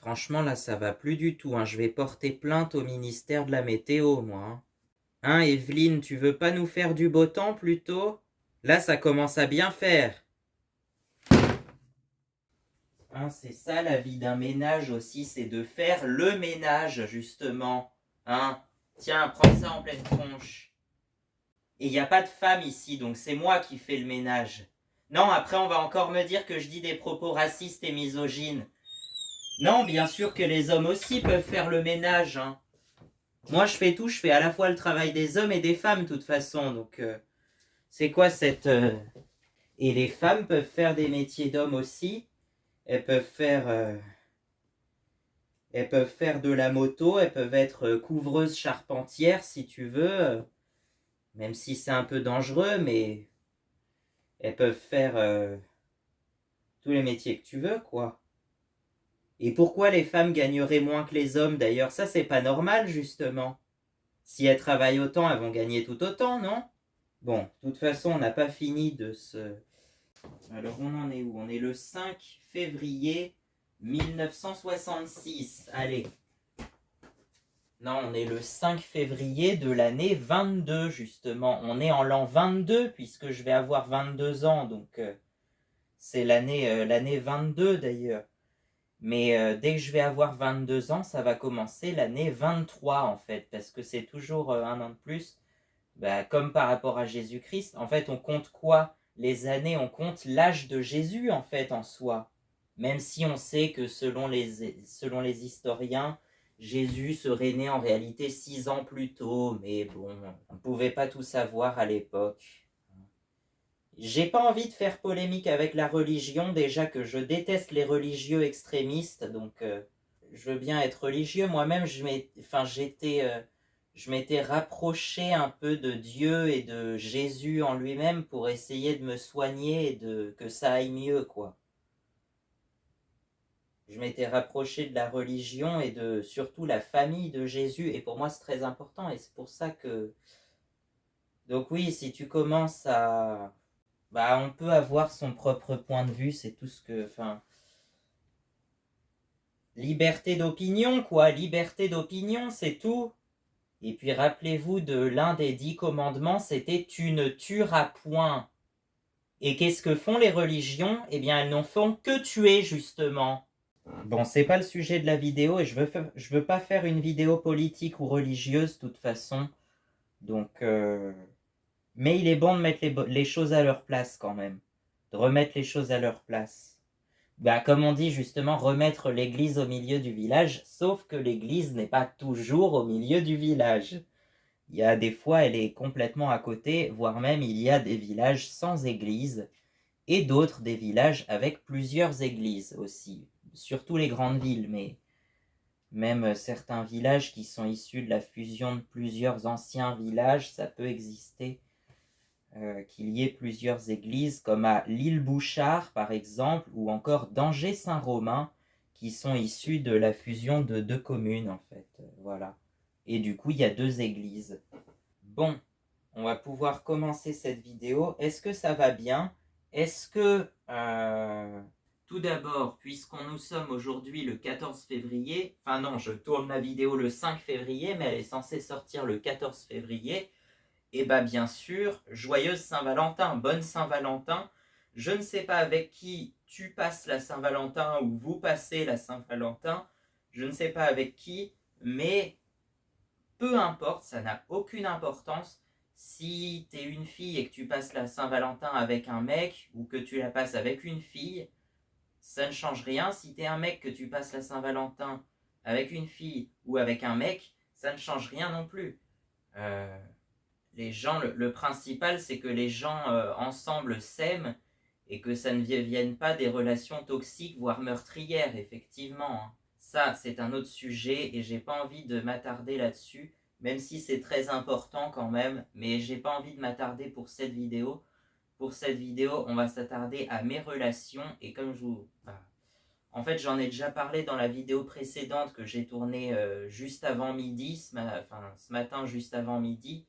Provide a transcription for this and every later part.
Franchement, là, ça va plus du tout, hein. Je vais porter plainte au ministère de la météo, moi, hein. Hein, Evelyne, tu veux pas nous faire du beau temps plutôt? Là, ça commence à bien faire. Hein, c'est ça la vie d'un ménage aussi, c'est de faire le ménage, justement. Hein? Tiens, prends ça en pleine tronche. Et il n'y a pas de femme ici, donc c'est moi qui fais le ménage. Non, après on va encore me dire que je dis des propos racistes et misogynes. Non, bien sûr que les hommes aussi peuvent faire le ménage, hein. Moi je fais tout, je fais à la fois le travail des hommes et des femmes de toute façon, donc c'est quoi cette... Et les femmes peuvent faire des métiers d'hommes aussi, elles peuvent faire... Elles peuvent faire de la moto, elles peuvent être couvreuses charpentières si tu veux, même si c'est un peu dangereux, mais elles peuvent faire tous les métiers que tu veux, quoi. Et pourquoi les femmes gagneraient moins que les hommes d'ailleurs? Ça, c'est pas normal, justement. Si elles travaillent autant, elles vont gagner tout autant, non? Bon, de toute façon, on n'a pas fini de se... Alors, on en est où? On est le 5 février 1966. Allez. Non, on est le 5 février de l'année 22, justement. On est en l'an 22, puisque je vais avoir 22 ans, donc c'est l'année 22 d'ailleurs. Mais dès que je vais avoir 22 ans, ça va commencer l'année 23, en fait, parce que c'est toujours un an de plus. Bah, comme par rapport à Jésus-Christ, en fait, on compte quoi? Les années, on compte l'âge de Jésus, en fait, en soi. Même si on sait que selon les historiens, Jésus serait né en réalité 6 ans plus tôt, mais bon, on ne pouvait pas tout savoir à l'époque. J'ai pas envie de faire polémique avec la religion, déjà que je déteste les religieux extrémistes, donc je veux bien être religieux. Moi-même, je m'étais rapproché un peu de Dieu et de Jésus en lui-même pour essayer de me soigner et que ça aille mieux, quoi. Je m'étais rapproché de la religion et de surtout la famille de Jésus, et pour moi c'est très important, et c'est pour ça que... Donc oui, si tu commences à... Bah, on peut avoir son propre point de vue, c'est tout ce que... Enfin... Liberté d'opinion, quoi, liberté d'opinion, c'est tout. Et puis rappelez-vous de l'un des 10 commandements, c'était tu ne tueras point. Et qu'est-ce que font les religions? Eh bien, elles n'en font que tuer, justement. Bon, c'est pas le sujet de la vidéo et je veux pas faire une vidéo politique ou religieuse, de toute façon. Donc, mais il est bon de mettre les choses à leur place quand même. De remettre les choses à leur place. Bah, comme on dit justement, remettre l'église au milieu du village, sauf que l'église n'est pas toujours au milieu du village. Il y a des fois, elle est complètement à côté, voire même il y a des villages sans église, et d'autres des villages avec plusieurs églises aussi, surtout les grandes villes, mais même certains villages qui sont issus de la fusion de plusieurs anciens villages, ça peut exister. Qu'il y ait plusieurs églises, comme à l'île Bouchard par exemple, ou encore d'Angers-Saint-Romain, qui sont issues de la fusion de deux communes en fait. Voilà. Et du coup, il y a deux églises. Bon, on va pouvoir commencer cette vidéo. Est-ce que ça va bien? Est-ce que, tout d'abord, puisqu'on nous sommes aujourd'hui le 14 février, enfin non, je tourne la vidéo le 5 février, mais elle est censée sortir le 14 février, et bah bien sûr, joyeuse Saint-Valentin, bonne Saint-Valentin. Je ne sais pas avec qui tu passes la Saint-Valentin ou vous passez la Saint-Valentin, je ne sais pas avec qui, mais peu importe, ça n'a aucune importance. Si tu es une fille et que tu passes la Saint-Valentin avec un mec ou que tu la passes avec une fille, ça ne change rien. Si tu es un mec que tu passes la Saint-Valentin avec une fille ou avec un mec, ça ne change rien non plus. Les gens, le principal, c'est que les gens ensemble s'aiment et que ça ne vienne pas des relations toxiques, voire meurtrières, effectivement, hein. Ça, c'est un autre sujet et j'ai pas envie de m'attarder là-dessus, même si c'est très important quand même, mais j'ai pas envie de m'attarder pour cette vidéo. Pour cette vidéo, on va s'attarder à mes relations et comme je vous... En fait, j'en ai déjà parlé dans la vidéo précédente que j'ai tournée juste avant midi, ce matin juste avant midi.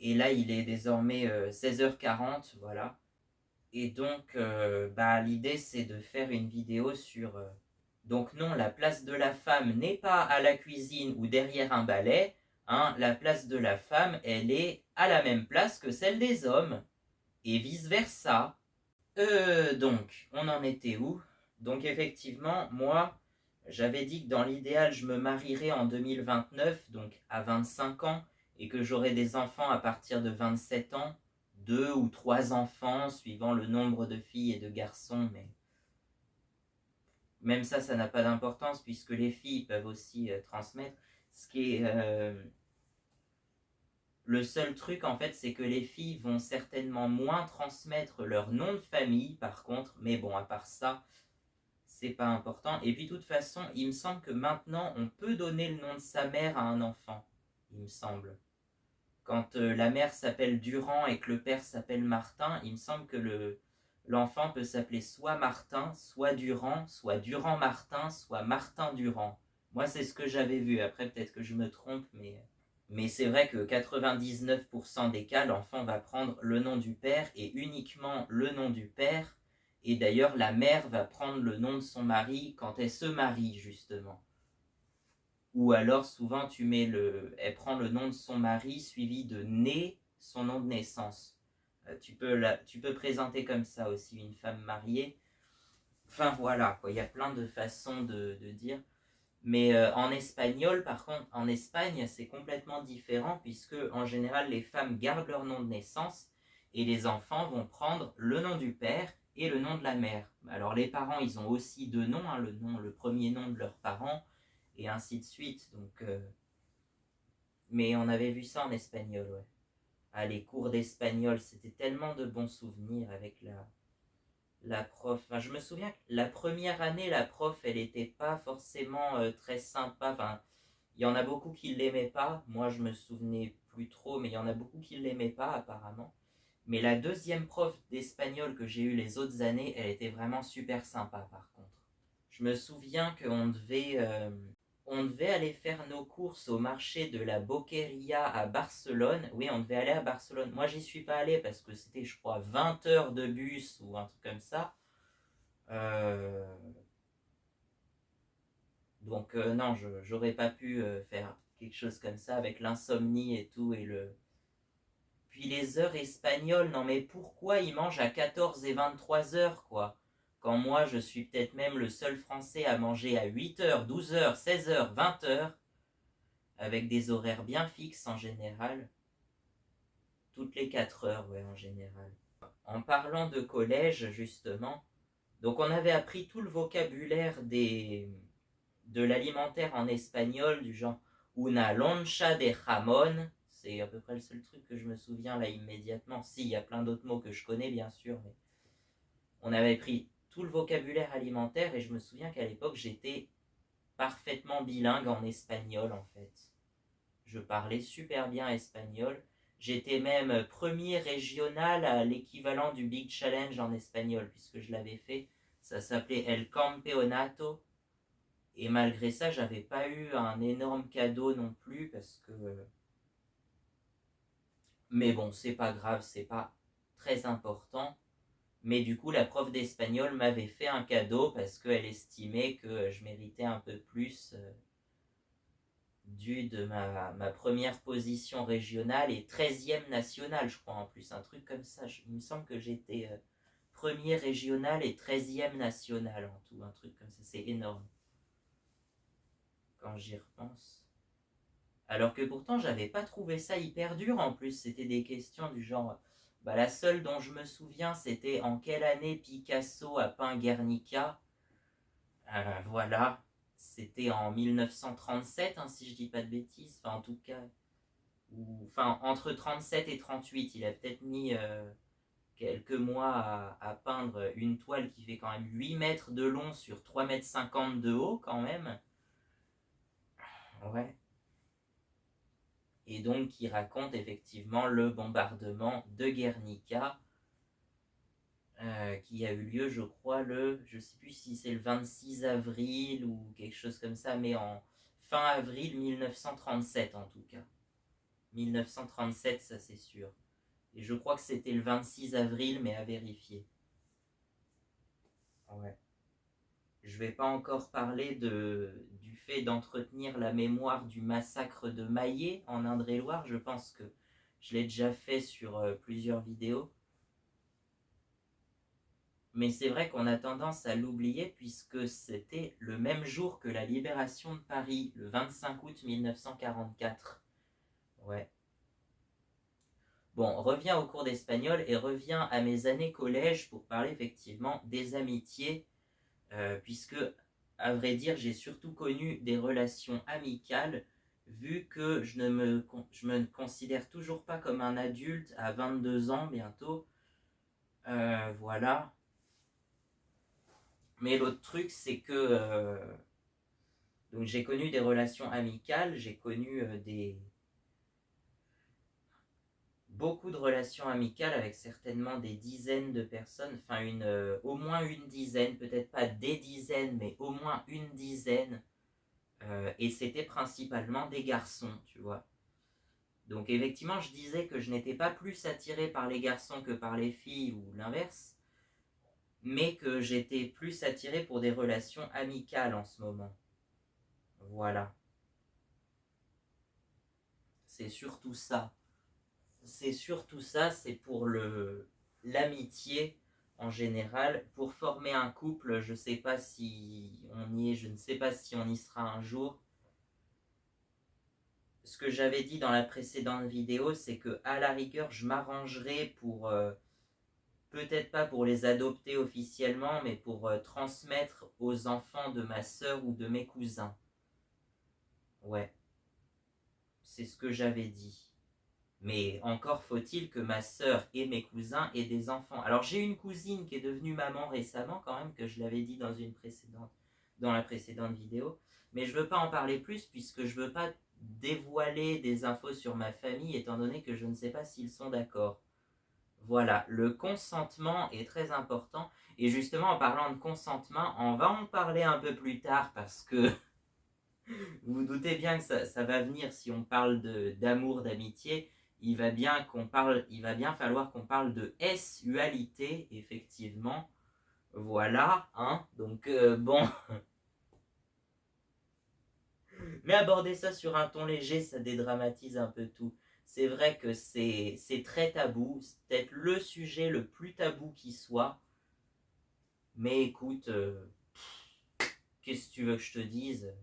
Et là, il est désormais 16h40, voilà. Et donc, l'idée, c'est de faire une vidéo sur Donc non, la place de la femme n'est pas à la cuisine ou derrière un balai. Hein, la place de la femme, elle est à la même place que celle des hommes. Et vice-versa. Donc, on en était où? Donc effectivement, moi, j'avais dit que dans l'idéal, je me marierais en 2029, donc à 25 ans, et que j'aurais des enfants à partir de 27 ans, 2 ou 3 enfants, suivant le nombre de filles et de garçons, mais même ça n'a pas d'importance, puisque les filles peuvent aussi transmettre. Ce qui est... Le seul truc, en fait, c'est que les filles vont certainement moins transmettre leur nom de famille, par contre, mais bon, à part ça, c'est pas important. Et puis, de toute façon, il me semble que maintenant, on peut donner le nom de sa mère à un enfant, il me semble. Quand la mère s'appelle Durand et que le père s'appelle Martin, il me semble que l'enfant peut s'appeler soit Martin, soit Durand-Martin, soit Martin Durand. Moi, c'est ce que j'avais vu. Après, peut-être que je me trompe, mais c'est vrai que 99% des cas, l'enfant va prendre le nom du père et uniquement le nom du père. Et d'ailleurs, la mère va prendre le nom de son mari quand elle se marie, justement. Ou alors, souvent, elle prend le nom de son mari suivi de né, son nom de naissance. Tu peux présenter comme ça aussi une femme mariée. Enfin, voilà, quoi. Il y a plein de façons de dire. Mais en espagnol, par contre, en Espagne, c'est complètement différent puisque en général, les femmes gardent leur nom de naissance et les enfants vont prendre le nom du père et le nom de la mère. Alors les parents, ils ont aussi 2 noms, hein, le premier nom de leurs parents et ainsi de suite. Donc, mais on avait vu ça en espagnol, ouais. Ah, les cours d'espagnol, c'était tellement de bons souvenirs avec la prof. Enfin, je me souviens que la première année, la prof, elle n'était pas forcément très sympa. Enfin, il y en a beaucoup qui ne l'aimaient pas. Moi, je me souvenais plus trop, mais il y en a beaucoup qui ne l'aimaient pas, apparemment. Mais la deuxième prof d'espagnol que j'ai eue les autres années, elle était vraiment super sympa, par contre. Je me souviens on devait aller faire nos courses au marché de la Boqueria à Barcelone. Oui, on devait aller à Barcelone. Moi, j'y suis pas allé parce que c'était, je crois, 20 heures de bus ou un truc comme ça. Euh, Donc non, j'aurais pas pu faire quelque chose comme ça avec l'insomnie et tout et le. Puis les heures espagnoles, non mais pourquoi ils mangent à 14 et 23 heures quoi? Quand moi je suis peut-être même le seul français à manger à 8 heures, 12 heures, 16 heures, 20 heures, avec des horaires bien fixes en général. Toutes les 4 heures, ouais, en général. En parlant de collège, justement, donc on avait appris tout le vocabulaire de l'alimentaire en espagnol, du genre una loncha de jamón. C'est à peu près le seul truc que je me souviens là immédiatement. Si, il y a plein d'autres mots que je connais bien sûr, mais on avait pris tout le vocabulaire alimentaire et je me souviens qu'à l'époque j'étais parfaitement bilingue en espagnol en fait. Je parlais super bien espagnol. J'étais même premier régional à l'équivalent du Big Challenge en espagnol puisque je l'avais fait. Ça s'appelait El Campeonato. Et malgré ça, j'avais pas eu un énorme cadeau non plus parce que. Mais bon, c'est pas grave, c'est pas très important. Mais du coup, la prof d'espagnol m'avait fait un cadeau parce qu'elle estimait que je méritais un peu plus dû de ma première position régionale et 13e nationale, je crois en plus, un truc comme ça. Il me semble que j'étais premier régional et 13e national en tout, un truc comme ça. C'est énorme quand j'y repense. Alors que pourtant, j'avais pas trouvé ça hyper dur en plus. C'était des questions du genre. Bah, la seule dont je me souviens, c'était en quelle année Picasso a peint Guernica. Voilà. C'était en 1937, hein, si je dis pas de bêtises. Enfin, en tout cas. Enfin, entre 37 et 38. Il a peut-être mis quelques mois à peindre une toile qui fait quand même 8 mètres de long sur 3,50 mètres de haut, quand même. Ouais. Et donc qui raconte effectivement le bombardement de Guernica qui a eu lieu, je crois, je ne sais plus si c'est le 26 avril ou quelque chose comme ça, mais en fin avril 1937 en tout cas. 1937, ça c'est sûr. Et je crois que c'était le 26 avril, mais à vérifier. Ouais. Je vais pas encore parler du fait d'entretenir la mémoire du massacre de Maillet en Indre-et-Loire. Je pense que je l'ai déjà fait sur plusieurs vidéos. Mais c'est vrai qu'on a tendance à l'oublier puisque c'était le même jour que la libération de Paris, le 25 août 1944. Ouais. Bon, reviens au cours d'espagnol et reviens à mes années collège pour parler effectivement des amitiés, puisque, à vrai dire, j'ai surtout connu des relations amicales, vu que je me considère toujours pas comme un adulte à 22 ans bientôt. Voilà. Mais l'autre truc, c'est que donc j'ai connu des relations amicales, j'ai connu beaucoup de relations amicales avec certainement des dizaines de personnes, enfin au moins une dizaine, peut-être pas des dizaines, mais au moins une dizaine. Et c'était principalement des garçons, tu vois. Donc effectivement, je disais que je n'étais pas plus attiré par les garçons que par les filles ou l'inverse, mais que j'étais plus attiré pour des relations amicales en ce moment. Voilà. C'est surtout ça. C'est surtout ça, c'est pour l'amitié en général. Pour former un couple, je sais pas si on y est, je ne sais pas si on y sera un jour. Ce que j'avais dit dans la précédente vidéo, c'est que à la rigueur, je m'arrangerai pour, peut-être pas pour les adopter officiellement, mais pour transmettre aux enfants de ma sœur ou de mes cousins. Ouais, c'est ce que j'avais dit. Mais encore faut-il que ma sœur et mes cousins aient des enfants. Alors j'ai une cousine qui est devenue maman récemment quand même, que je l'avais dit dans la précédente vidéo. Mais je ne veux pas en parler plus puisque je ne veux pas dévoiler des infos sur ma famille étant donné que je ne sais pas s'ils sont d'accord. Voilà, le consentement est très important. Et justement en parlant de consentement, on va en parler un peu plus tard parce que vous vous doutez bien que ça va venir si on parle d'amour, d'amitié. Il va bien falloir qu'on parle de sexualité, effectivement. Voilà, hein. Donc bon, mais aborder ça sur un ton léger, ça dédramatise un peu tout. C'est vrai que c'est très tabou, c'est peut-être le sujet le plus tabou qui soit. Mais écoute, qu'est-ce que tu veux que je te dise?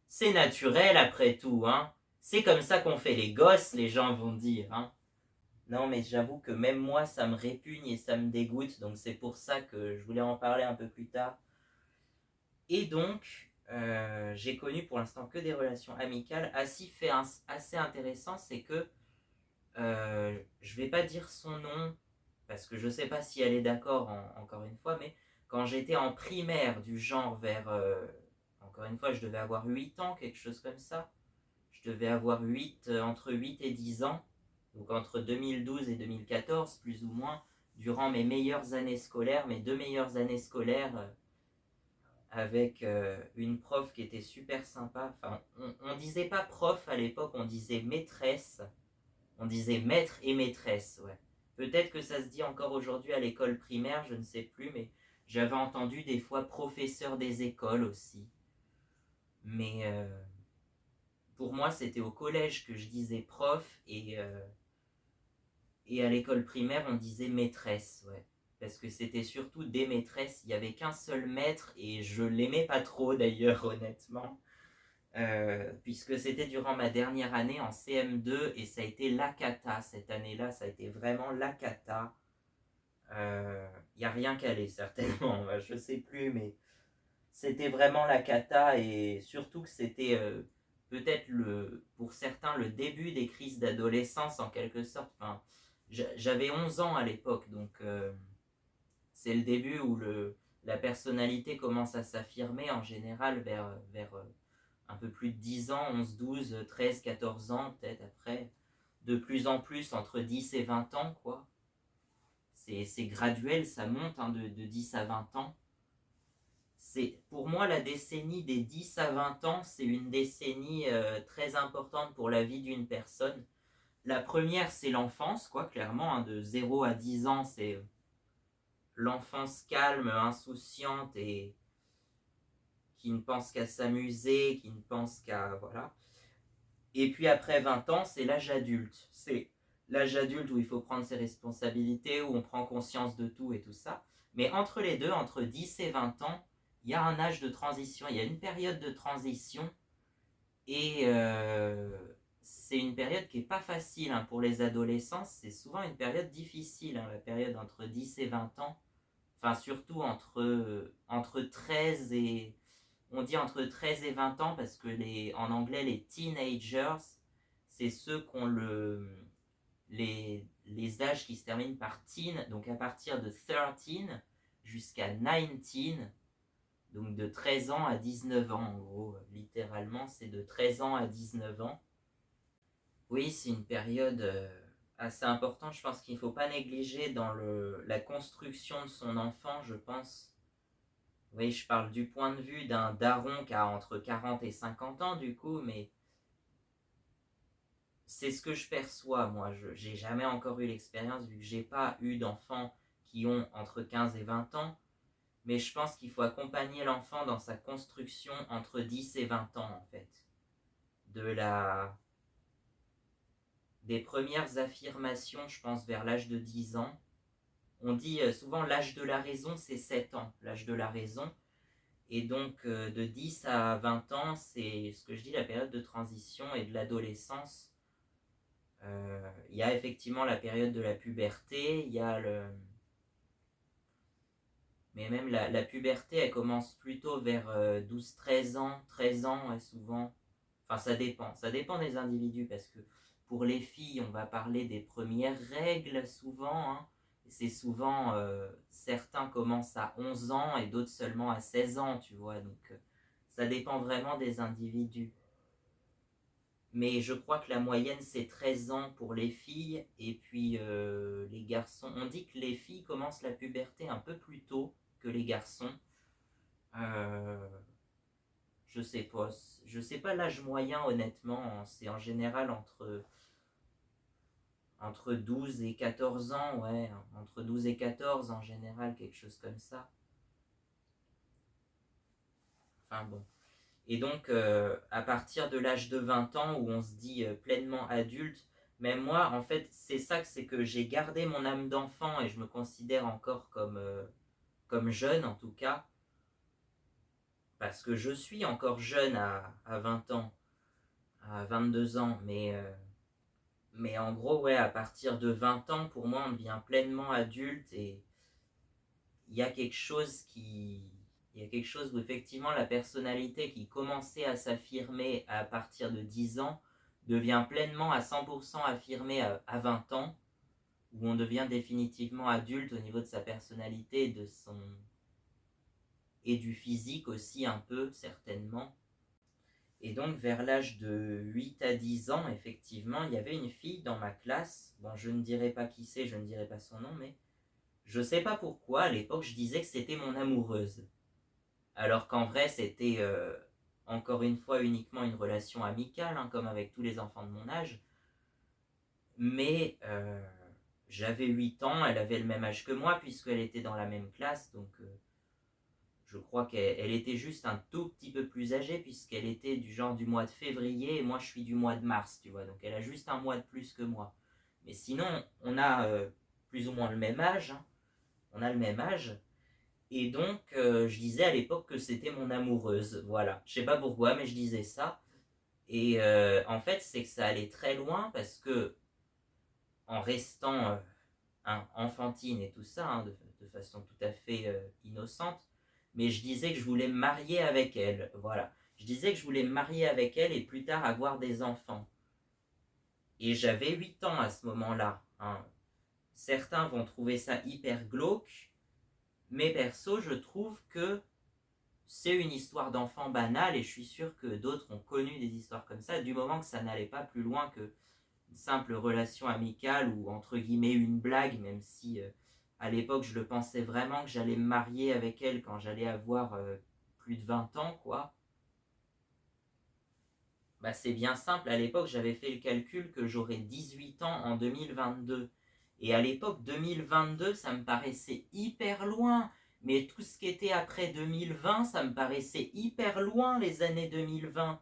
C'est naturel après tout, hein. C'est comme ça qu'on fait les gosses, les gens vont dire, hein. Non, mais j'avoue que même moi, ça me répugne et ça me dégoûte, donc c'est pour ça que je voulais en parler un peu plus tard. Et donc, j'ai connu pour l'instant que des relations amicales. Fait assez intéressant, c'est que je vais pas dire son nom, parce que je sais pas si elle est d'accord encore une fois, mais quand j'étais en primaire, du genre vers, encore une fois, je devais avoir 8 ans, quelque chose comme ça. Je devais avoir entre 8 et 10 ans, donc entre 2012 et 2014, plus ou moins, durant mes meilleures années scolaires, mes 2 meilleures années scolaires, avec une prof qui était super sympa. Enfin, on disait pas prof à l'époque, on disait maîtresse. On disait maître et maîtresse, ouais. Peut-être que ça se dit encore aujourd'hui à l'école primaire, je ne sais plus, mais j'avais entendu des fois professeur des écoles aussi. Mais pour moi, c'était au collège que je disais prof et à l'école primaire, on disait maîtresse, ouais. Parce que c'était surtout des maîtresses, il n'y avait qu'un seul maître et je l'aimais pas trop d'ailleurs, honnêtement. Puisque c'était durant ma dernière année en CM2 et ça a été la cata cette année-là, ça a été vraiment la cata. Il n'y a rien qu'à aller certainement, je sais plus, mais c'était vraiment la cata et surtout que c'était peut-être pour certains le début des crises d'adolescence en quelque sorte. Enfin, j'avais 11 ans à l'époque, donc c'est le début où la personnalité commence à s'affirmer en général vers un peu plus de 10 ans, 11, 12, 13, 14 ans, peut-être après, de plus en plus entre 10 et 20 ans, quoi. C'est graduel, ça monte hein, de 10 à 20 ans. Pour moi, la décennie des 10 à 20 ans, c'est une décennie très importante pour la vie d'une personne. La première, c'est l'enfance, quoi, clairement, hein, de 0 à 10 ans, c'est l'enfance calme, insouciante et qui ne pense qu'à s'amuser, qui ne pense qu'à... Voilà. Et puis après 20 ans, c'est l'âge adulte. C'est l'âge adulte où il faut prendre ses responsabilités, où on prend conscience de tout et tout ça. Mais entre les deux, entre 10 et 20 ans, il y a un âge de transition, il y a une période de transition. Et c'est une période qui n'est pas facile hein, pour les adolescents. C'est souvent une période difficile, hein, la période entre 10 et 20 ans. Enfin, surtout entre 13 et... On dit entre 13 et 20 ans parce que en anglais, les teenagers, c'est ceux qui ont les âges qui se terminent par teen, donc à partir de 13 jusqu'à 19, donc de 13 ans à 19 ans en gros, littéralement, c'est de 13 ans à 19 ans. Oui, c'est une période assez importante, je pense qu'il ne faut pas négliger dans la construction de son enfant, je pense. Oui, je parle du point de vue d'un daron qui a entre 40 et 50 ans, du coup, mais c'est ce que je perçois, moi. J'ai jamais encore eu l'expérience, vu que j'ai pas eu d'enfants qui ont entre 15 et 20 ans, mais je pense qu'il faut accompagner l'enfant dans sa construction entre 10 et 20 ans, en fait. Des premières affirmations, je pense, vers l'âge de 10 ans. On dit souvent l'âge de la raison, c'est 7 ans, l'âge de la raison. Et donc, de 10 à 20 ans, c'est ce que je dis, la période de transition et de l'adolescence. Il y a effectivement la période de la puberté, il y a le... Mais même la puberté, elle commence plutôt vers 12-13 ans, 13 ans, ouais, souvent. Enfin, ça dépend des individus, parce que pour les filles, on va parler des premières règles, souvent, hein. C'est souvent, certains commencent à 11 ans et d'autres seulement à 16 ans, tu vois, donc ça dépend vraiment des individus. Mais je crois que la moyenne c'est 13 ans pour les filles et puis les garçons. On dit que les filles commencent la puberté un peu plus tôt que les garçons. Euh, je sais pas l'âge moyen honnêtement. C'est en général entre 12 et 14 ans, ouais, entre 12 et 14 en général, quelque chose comme ça. Enfin bon. Et donc, à partir de l'âge de 20 ans, où on se dit pleinement adulte, même moi, en fait, c'est que j'ai gardé mon âme d'enfant et je me considère encore comme jeune, en tout cas, parce que je suis encore jeune à 20 ans, à 22 ans, mais en gros, ouais, à partir de 20 ans, pour moi, on devient pleinement adulte et il y a quelque chose il y a quelque chose où effectivement la personnalité qui commençait à s'affirmer à partir de 10 ans devient pleinement à 100% affirmée à 20 ans, où on devient définitivement adulte au niveau de sa personnalité et du physique aussi un peu, certainement. Et donc vers l'âge de 8 à 10 ans, effectivement, il y avait une fille dans ma classe, bon je ne dirai pas qui c'est, je ne dirai pas son nom, mais je sais pas pourquoi, à l'époque je disais que c'était mon amoureuse. Alors qu'en vrai, c'était encore une fois uniquement une relation amicale, hein, comme avec tous les enfants de mon âge. Mais j'avais 8 ans, elle avait le même âge que moi, puisqu'elle était dans la même classe. Donc je crois qu'elle était juste un tout petit peu plus âgée, puisqu'elle était du genre du mois de février, et moi je suis du mois de mars, tu vois. Donc elle a juste un mois de plus que moi. Mais sinon, on a plus ou moins le même âge. Hein. On a le même âge. Et donc, je disais à l'époque que c'était mon amoureuse. Voilà. Je sais pas pourquoi, mais je disais ça. Et en fait, c'est que ça allait très loin parce que, en restant enfantine et tout ça, hein, de façon tout à fait innocente, mais je disais que je voulais me marier avec elle. Voilà. Je disais que je voulais me marier avec elle et plus tard avoir des enfants. Et j'avais 8 ans à ce moment-là. Hein. Certains vont trouver ça hyper glauque, mais perso, je trouve que c'est une histoire d'enfant banale et je suis sûr que d'autres ont connu des histoires comme ça du moment que ça n'allait pas plus loin que une simple relation amicale ou entre guillemets une blague, même si à l'époque je le pensais vraiment que j'allais me marier avec elle quand j'allais avoir plus de 20 ans quoi. Bah c'est bien simple, à l'époque j'avais fait le calcul que j'aurais 18 ans en 2022 et à l'époque 2022 ça me paraissait hyper loin. Mais tout ce qui était après 2020, ça me paraissait hyper loin, les années 2020.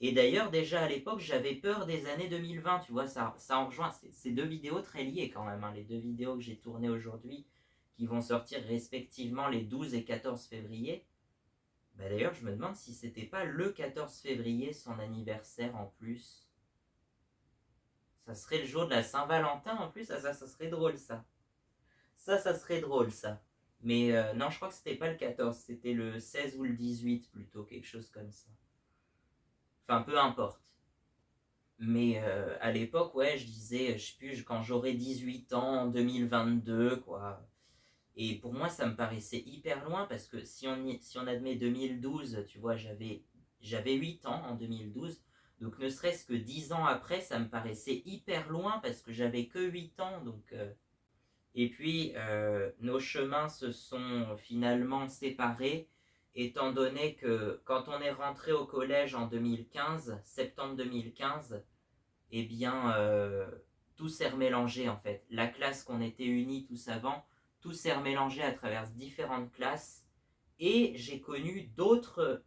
Et d'ailleurs, déjà à l'époque, j'avais peur des années 2020, tu vois, ça en rejoint. C'est deux vidéos très liées quand même, hein, les deux vidéos que j'ai tournées aujourd'hui, qui vont sortir respectivement les 12 et 14 février. Bah d'ailleurs, je me demande si c'était pas le 14 février son anniversaire en plus. Ça serait le jour de la Saint-Valentin en plus, ça serait drôle ça. Ça serait drôle ça. Mais non, je crois que c'était pas le 14, c'était le 16 ou le 18 plutôt, quelque chose comme ça. Enfin, peu importe. Mais à l'époque, ouais, je disais, je sais plus, quand j'aurai 18 ans en 2022, quoi. Et pour moi, ça me paraissait hyper loin parce que si on admet 2012, tu vois, j'avais 8 ans en 2012. Donc ne serait-ce que 10 ans après, ça me paraissait hyper loin parce que j'avais que 8 ans. Et puis, nos chemins se sont finalement séparés, étant donné que quand on est rentré au collège en 2015, septembre 2015, eh bien, tout s'est remélangé en fait. La classe qu'on était unis tous avant, tout s'est remélangé à travers différentes classes. Et j'ai connu d'autres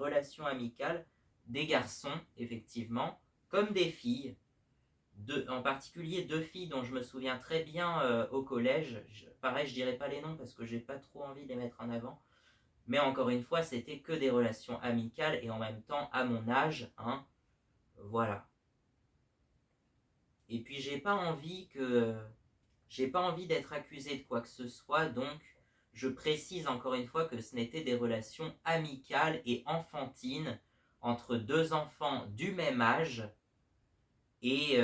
relations amicales, des garçons, effectivement, comme des filles. En particulier deux filles dont je me souviens très bien au collège. Pareil, je dirais pas les noms parce que j'ai pas trop envie de les mettre en avant. Mais encore une fois, c'était que des relations amicales et en même temps à mon âge, hein. Voilà. Et puis j'ai pas envie d'être accusé de quoi que ce soit, donc je précise encore une fois que ce n'étaient des relations amicales et enfantines entre deux enfants du même âge et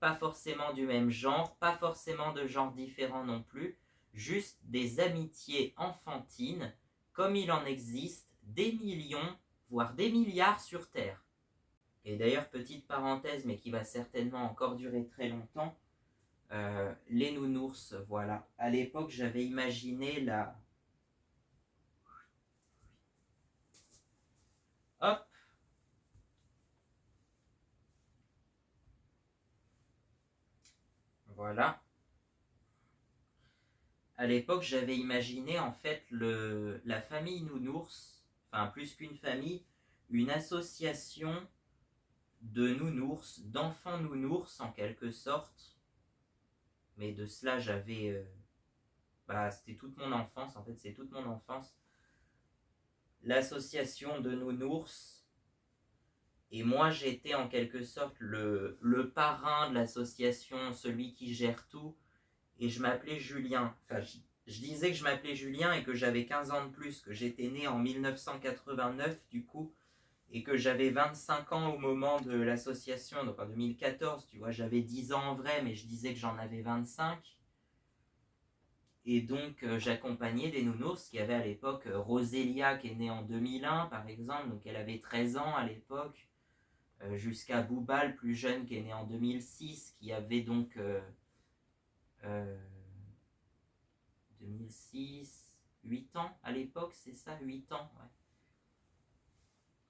pas forcément du même genre, pas forcément de genre différent non plus, juste des amitiés enfantines comme il en existe des millions, voire des milliards sur Terre. Et d'ailleurs, petite parenthèse, mais qui va certainement encore durer très longtemps, les nounours, voilà. À l'époque, j'avais imaginé la... Hop. Voilà. À l'époque, j'avais imaginé en fait la famille nounours, enfin plus qu'une famille, une association de nounours, d'enfants nounours en quelque sorte. Mais de cela, c'était toute mon enfance, en fait, c'est toute mon enfance. L'association de nounours. Et moi, j'étais en quelque sorte le parrain de l'association, celui qui gère tout. Et je m'appelais Julien. Enfin, je disais que je m'appelais Julien et que j'avais 15 ans de plus, que j'étais né en 1989 du coup, et que j'avais 25 ans au moment de l'association, donc en 2014, tu vois, j'avais 10 ans en vrai, mais je disais que j'en avais 25. Et donc, j'accompagnais des nounours qui avaient à l'époque Rosélia, qui est née en 2001, par exemple, donc elle avait 13 ans à l'époque, jusqu'à Bouba, le plus jeune, qui est né en 2006, qui avait donc euh, 2006, 8 ans à l'époque, c'est ça, 8 ans, ouais.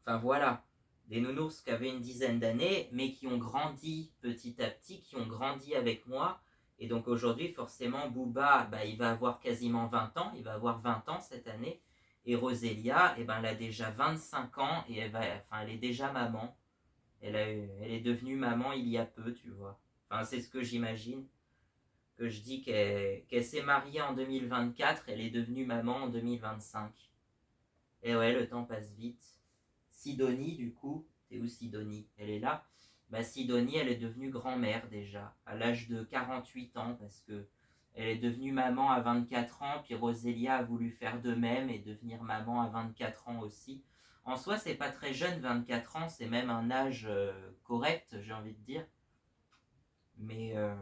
Enfin voilà, des nounours qui avaient une dizaine d'années, mais qui ont grandi petit à petit, qui ont grandi avec moi. Et donc aujourd'hui, forcément, Booba, il va avoir quasiment 20 ans, il va avoir 20 ans cette année. Et Rosélia, elle a déjà 25 ans et elle est déjà maman. Elle est devenue maman il y a peu, tu vois. Enfin, c'est ce que j'imagine. Que je dis qu'elle s'est mariée en 2024, elle est devenue maman en 2025. Et ouais, le temps passe vite. Sidonie, du coup, t'es où Sidonie? Elle est là. Sidonie, elle est devenue grand-mère déjà, à l'âge de 48 ans, parce que elle est devenue maman à 24 ans, puis Rosélia a voulu faire de même et devenir maman à 24 ans aussi. En soi, c'est pas très jeune, 24 ans, c'est même un âge correct, j'ai envie de dire. Mais, euh,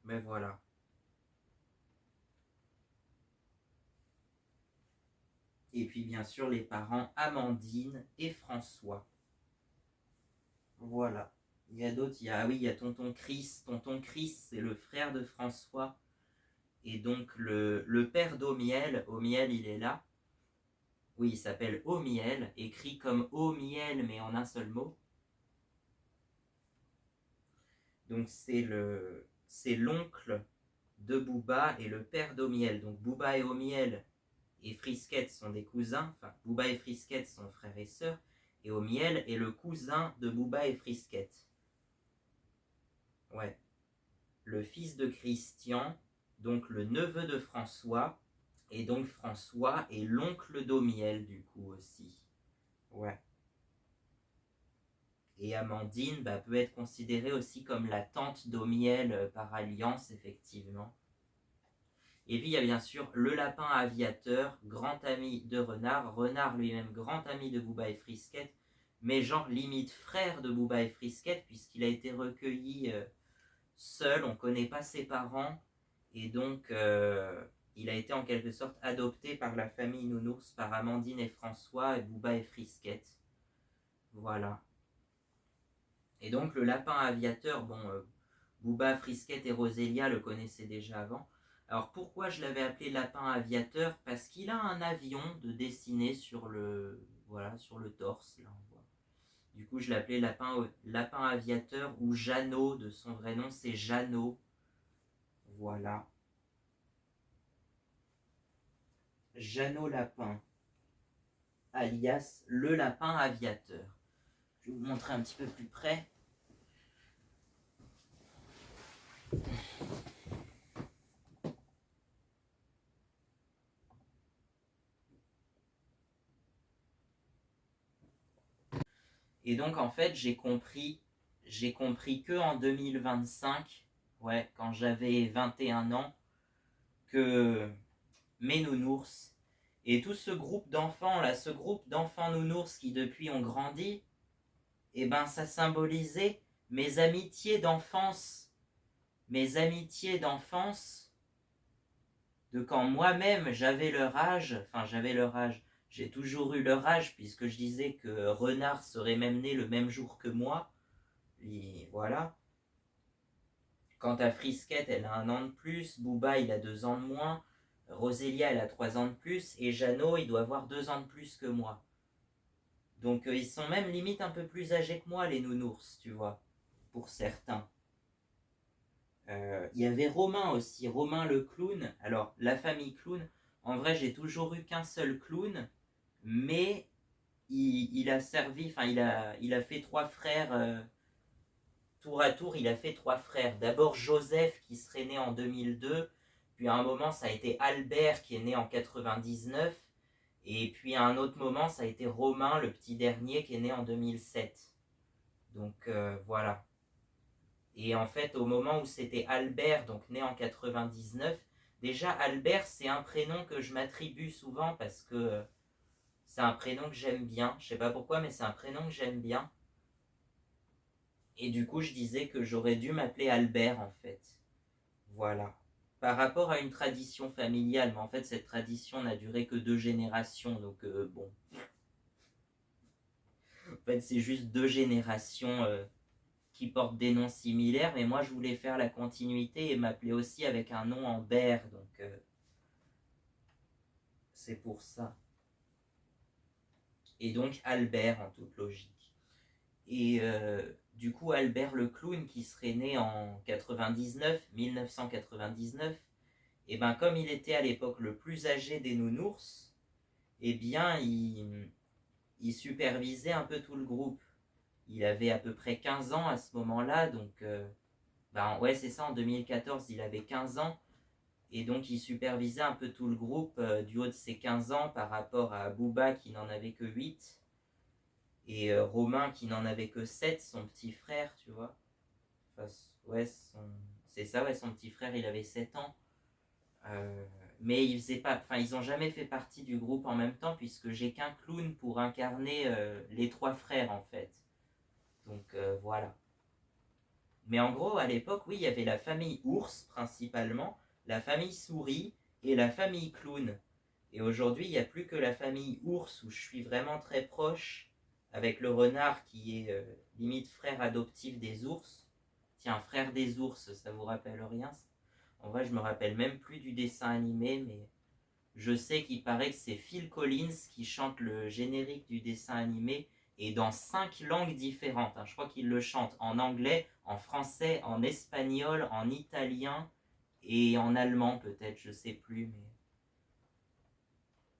mais voilà. Et puis bien sûr les parents Amandine et François. Voilà. Il y a d'autres, il y a tonton Chris. Tonton Chris, c'est le frère de François. Et donc le père d'Aumiel, Aumiel il est là. Oui, il s'appelle Aumiel, écrit comme Aumiel mais en un seul mot. Donc c'est l'oncle de Booba et le père d'Omiel. Donc Booba et Omiel et Frisket sont des cousins, enfin Booba et Frisket sont frères et sœurs, et Omiel est le cousin de Booba et Frisket. Ouais. Le fils de Christian, donc le neveu de François, et donc François est l'oncle d'Omiel du coup aussi. Ouais. Et Amandine peut être considérée aussi comme la tante d'Omiel par alliance, effectivement. Et puis il y a bien sûr le lapin aviateur, grand ami de Renard, Renard lui-même grand ami de Booba et Frisket, mais genre limite frère de Booba et Frisket, puisqu'il a été recueilli seul, on ne connaît pas ses parents, et donc il a été en quelque sorte adopté par la famille Nounours, par Amandine et François, et Booba et Frisket. Voilà. Et donc le lapin aviateur, Booba, Frisket et Rosélia le connaissaient déjà avant. Alors pourquoi je l'avais appelé lapin aviateur? Parce qu'il a un avion de dessiné sur le, sur le torse. Là, on voit. Du coup, je l'appelais lapin aviateur, ou Jeannot, de son vrai nom, c'est Jeannot. Voilà. Jeannot Lapin, alias le lapin aviateur. Je vais vous montrer un petit peu plus près. Et donc en fait j'ai compris que en 2025, ouais, quand j'avais 21 ans, que mes nounours et tout ce groupe d'enfants là, ce groupe d'enfants nounours qui depuis ont grandi, et ça symbolisait mes amitiés d'enfance, de quand moi-même j'avais leur âge, j'ai toujours eu leur âge, puisque je disais que Renard serait même né le même jour que moi. Et voilà. Quant à Frisket, elle a 1 an de plus, Booba il a 2 ans de moins, Rosélia elle a 3 ans de plus, et Jeannot il doit avoir 2 ans de plus que moi. Donc ils sont même limite un peu plus âgés que moi, les nounours, tu vois, pour certains. Il y avait Romain aussi, Romain le clown. Alors, la famille clown, en vrai, j'ai toujours eu qu'un seul clown, mais il a servi, il a fait 3 frères, tour à tour, il a fait 3 frères. D'abord Joseph, qui serait né en 2002, puis à un moment, ça a été Albert, qui est né en 99, et puis à un autre moment, ça a été Romain, le petit dernier, qui est né en 2007. Donc, voilà. Et en fait, au moment où c'était Albert, donc né en 99, déjà Albert, c'est un prénom que je m'attribue souvent parce que c'est un prénom que j'aime bien. Je sais pas pourquoi, mais c'est un prénom que j'aime bien. Et du coup, je disais que j'aurais dû m'appeler Albert, en fait. Voilà. Par rapport à une tradition familiale, mais en fait, cette tradition n'a duré que 2 générations, donc bon. En fait, c'est juste 2 générations qui portent des noms similaires, mais moi je voulais faire la continuité et m'appeler aussi avec un nom en Ber, donc c'est pour ça. Et donc Albert en toute logique. Et du coup Albert le clown, qui serait né en 1999, et comme il était à l'époque le plus âgé des nounours, eh bien il supervisait un peu tout le groupe. Il avait à peu près 15 ans à ce moment-là, donc ouais, c'est ça, en 2014 il avait 15 ans. Et donc il supervisait un peu tout le groupe du haut de ses 15 ans, par rapport à Booba qui n'en avait que 8, et Romain qui n'en avait que 7, son petit frère, tu vois. Enfin, ouais, c'est ça, ouais, son petit frère il avait 7 ans. Mais ils faisaient pas, ils ont jamais fait partie du groupe en même temps, puisque j'ai qu'un clown pour incarner les 3 frères en fait. Donc voilà. Mais en gros, à l'époque, oui, il y avait la famille ours principalement, la famille souris et la famille clown. Et aujourd'hui, il n'y a plus que la famille ours, où je suis vraiment très proche, avec le renard qui est limite frère adoptif des ours. Tiens, frère des ours, ça vous rappelle rien? En vrai, je me rappelle même plus du dessin animé, mais je sais qu'il paraît que c'est Phil Collins qui chante le générique du dessin animé, et dans 5 langues différentes. Je crois qu'il le chante en anglais, en français, en espagnol, en italien et en allemand peut-être, je sais plus, mais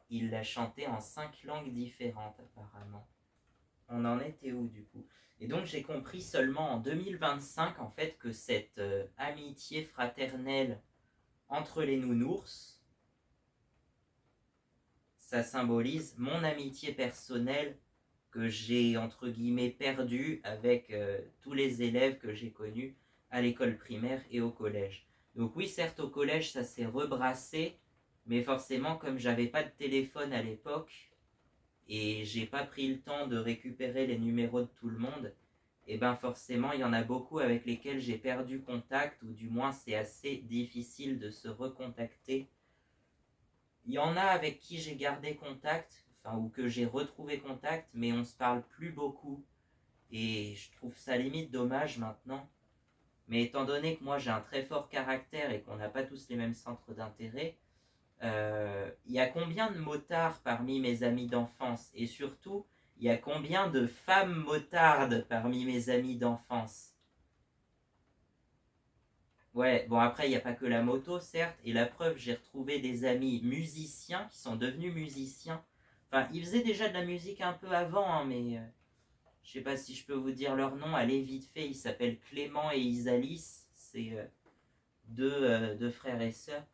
il l'a chanté en 5 langues différentes apparemment. On en était où du coup? Et donc j'ai compris seulement en 2025 en fait que cette amitié fraternelle entre les nounours, ça symbolise mon amitié personnelle que j'ai entre guillemets perdue avec tous les élèves que j'ai connus à l'école primaire et au collège. Donc oui, certes au collège ça s'est rebrassé, mais forcément comme j'avais pas de téléphone à l'époque et j'ai pas pris le temps de récupérer les numéros de tout le monde, et ben forcément il y en a beaucoup avec lesquels j'ai perdu contact, ou du moins c'est assez difficile de se recontacter. Il y en a avec qui j'ai gardé contact, enfin ou que j'ai retrouvé contact, mais on se parle plus beaucoup. Et je trouve ça limite dommage maintenant. Mais étant donné que moi j'ai un très fort caractère et qu'on n'a pas tous les mêmes centres d'intérêt, il y a combien de motards parmi mes amis d'enfance? Et surtout, il y a combien de femmes motardes parmi mes amis d'enfance? Ouais, bon après, il n'y a pas que la moto, certes, et la preuve, j'ai retrouvé des amis musiciens qui sont devenus musiciens. Enfin, ils faisaient déjà de la musique un peu avant, hein, mais je sais pas si je peux vous dire leur nom. Allez, vite fait, ils s'appellent Clément et Isalis. C'est deux frères et sœurs.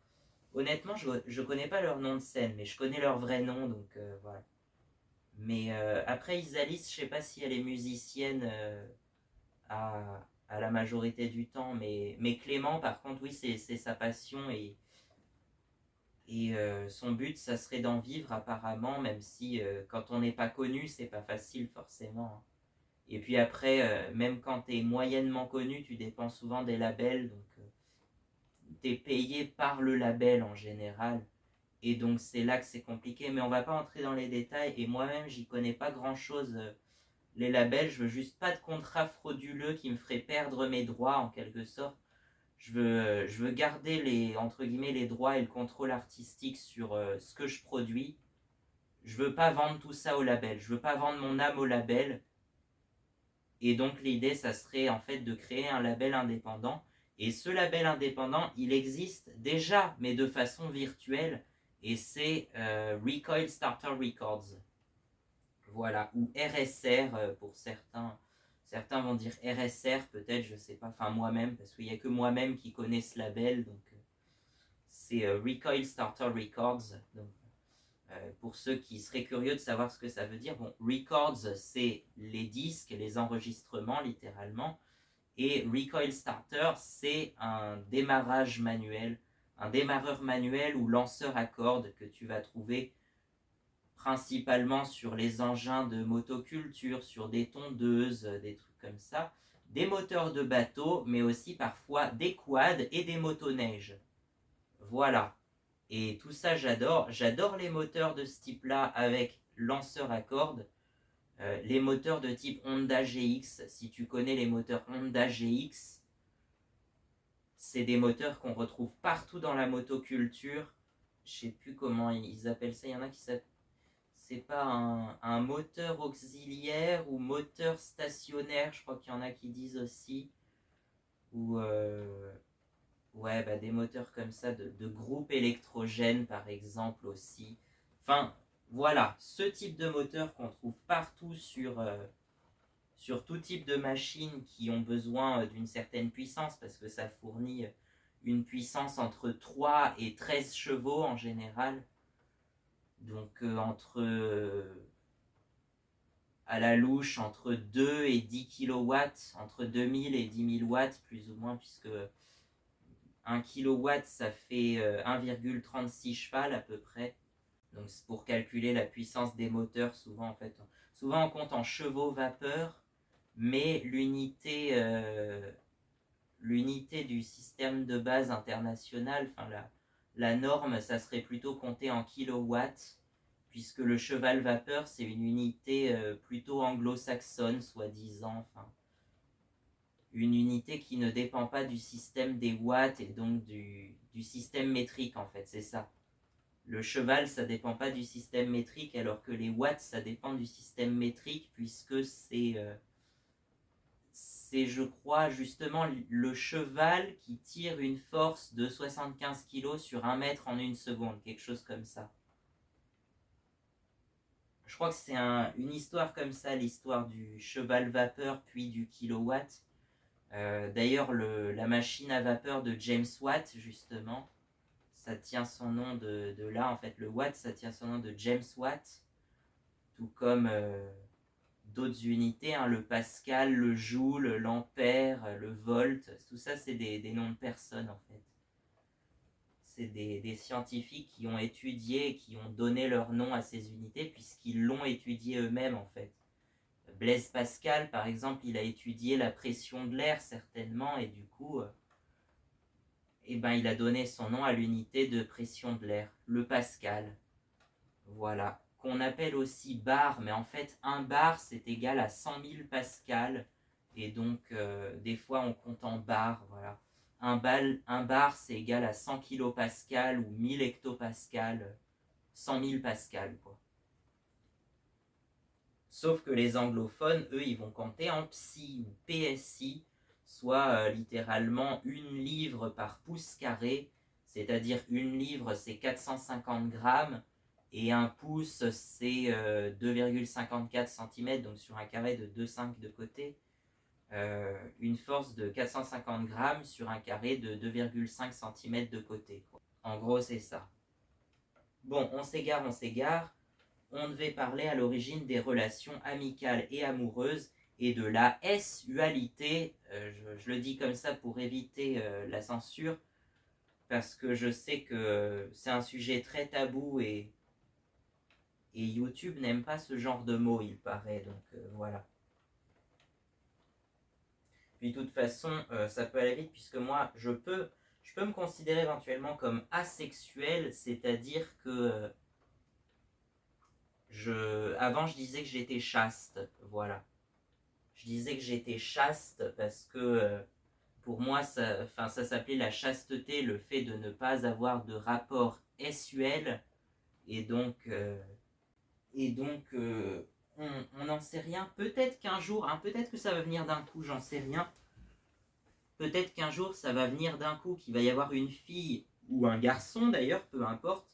Honnêtement, je connais pas leur nom de scène, mais je connais leur vrai nom, donc voilà. Mais après, Isalis, je sais pas si elle est musicienne à la majorité du temps, mais Clément, par contre, oui, c'est sa passion et son but, ça serait d'en vivre apparemment, même si quand on n'est pas connu, c'est pas facile forcément. Et puis après, même quand tu es moyennement connu, tu dépends souvent des labels, donc tu es payé par le label en général. Et donc c'est là que c'est compliqué, mais on va pas entrer dans les détails, et moi-même, j'y connais pas grand-chose. Les labels, je veux juste pas de contrat frauduleux qui me ferait perdre mes droits en quelque sorte. Je veux garder les, entre guillemets, les droits et le contrôle artistique sur ce que je produis. Je veux pas vendre tout ça au label. Je veux pas vendre mon âme au label. Et donc l'idée, ça serait en fait de créer un label indépendant. Et ce label indépendant, il existe déjà, mais de façon virtuelle. Et c'est Recoil Starter Records. Voilà, ou RSR pour certains. Certains vont dire RSR, peut-être, je sais pas. Enfin, moi-même, parce qu'il n'y a que moi-même qui connais ce label. Donc, c'est Recoil Starter Records. Donc, pour ceux qui seraient curieux de savoir ce que ça veut dire, bon, Records, c'est les disques, les enregistrements, littéralement. Et Recoil Starter, c'est un démarrage manuel. Un démarreur manuel ou lanceur à cordes que tu vas trouver principalement sur les engins de motoculture, sur des tondeuses, des trucs comme ça, des moteurs de bateau, mais aussi parfois des quads et des motoneiges. Voilà. Et tout ça, j'adore. J'adore les moteurs de ce type-là avec lanceur à cordes. Les moteurs de type Honda GX, si tu connais les moteurs Honda GX, c'est des moteurs qu'on retrouve partout dans la motoculture. Je sais plus comment ils appellent ça. Il y en a qui s'appellent, c'est pas un moteur auxiliaire ou moteur stationnaire, je crois qu'il y en a qui disent aussi. Ou ouais, bah, des moteurs comme ça de groupe électrogène par exemple aussi. Enfin, voilà, ce type de moteur qu'on trouve partout sur tout type de machines qui ont besoin d'une certaine puissance, parce que ça fournit une puissance entre 3 et 13 chevaux en général. Donc à la louche entre 2 et 10 kilowatts, entre 2000 et 10 000 watts plus ou moins, puisque 1 kilowatt ça fait 1,36 cheval à peu près. Donc c'est pour calculer la puissance des moteurs, souvent en fait. Souvent on compte en chevaux vapeur, mais l'unité du système de base international, enfin la norme, ça serait plutôt compté en kilowatts, puisque le cheval vapeur, c'est une unité plutôt anglo-saxonne, soi-disant, enfin, une unité qui ne dépend pas du système des watts et donc du système métrique, en fait, c'est ça. Le cheval, ça dépend pas du système métrique, alors que les watts, ça dépend du système métrique, puisque c'est, je crois, justement le cheval qui tire une force de 75 kg sur 1 mètre en 1 seconde, quelque chose comme ça. Je crois que c'est une histoire comme ça, l'histoire du cheval vapeur puis du kilowatt. D'ailleurs, la machine à vapeur de James Watt, justement, ça tient son nom de là, en fait. Le watt, ça tient son nom de James Watt, tout comme d'autres unités, hein, le pascal, le joule, l'ampère, le volt, tout ça, c'est des noms de personnes, en fait. C'est des scientifiques qui ont étudié et qui ont donné leur nom à ces unités, puisqu'ils l'ont étudié eux-mêmes, en fait. Blaise Pascal, par exemple, il a étudié la pression de l'air, certainement, et du coup, il a donné son nom à l'unité de pression de l'air, le pascal. Voilà. Qu'on appelle aussi bar, mais en fait, un bar, c'est égal à 100 000 pascal, et donc, des fois, on compte en bar, voilà. Un bar, c'est égal à 100 kilopascal ou 1000 hectopascal, 100 000 pascal, quoi. Sauf que les anglophones, eux, ils vont compter en psi ou PSI, soit littéralement 1 livre par pouce carré, c'est-à-dire 1 livre c'est 450 grammes, et 1 pouce c'est 2,54 cm, donc sur un carré de 2,5 de côté, une force de 450 grammes sur un carré de 2,5 cm de côté, quoi. En gros, c'est ça. Bon, on s'égare. On devait parler à l'origine des relations amicales et amoureuses et de la sexualité. Je le dis comme ça pour éviter la censure, parce que je sais que c'est un sujet très tabou et YouTube n'aime pas ce genre de mots, il paraît. Donc voilà. Puis de toute façon, ça peut aller vite, puisque moi, je peux me considérer éventuellement comme asexuel, c'est-à-dire que avant, je disais que j'étais chaste, voilà. Je disais que j'étais chaste parce que pour moi, ça s'appelait la chasteté, le fait de ne pas avoir de rapport sexuel. Et donc, on n'en sait rien. Peut-être qu'un jour, hein, peut-être que ça va venir d'un coup, j'en sais rien. Peut-être qu'un jour, ça va venir d'un coup, qu'il va y avoir une fille ou un garçon d'ailleurs, peu importe,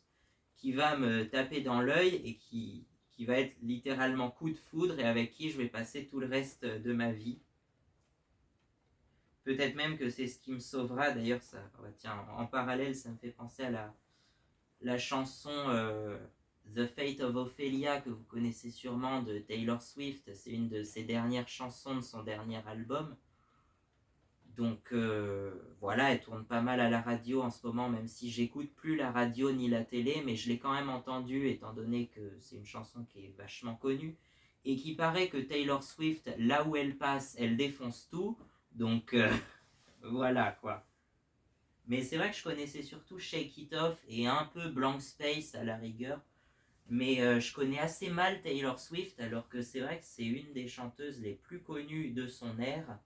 qui va me taper dans l'œil et qui va être littéralement coup de foudre et avec qui je vais passer tout le reste de ma vie. Peut-être même que c'est ce qui me sauvera. D'ailleurs, ça, tiens, en parallèle, ça me fait penser à la chanson The Fate of Ophelia, que vous connaissez sûrement, de Taylor Swift. C'est une de ses dernières chansons de son dernier album. Donc voilà, elle tourne pas mal à la radio en ce moment, même si j'écoute plus la radio ni la télé, mais je l'ai quand même entendue, étant donné que c'est une chanson qui est vachement connue, et qui paraît que Taylor Swift, là où elle passe, elle défonce tout. Donc voilà, quoi. Mais c'est vrai que je connaissais surtout Shake It Off et un peu Blank Space à la rigueur. Mais je connais assez mal Taylor Swift, alors que c'est vrai que c'est une des chanteuses les plus connues de son ère.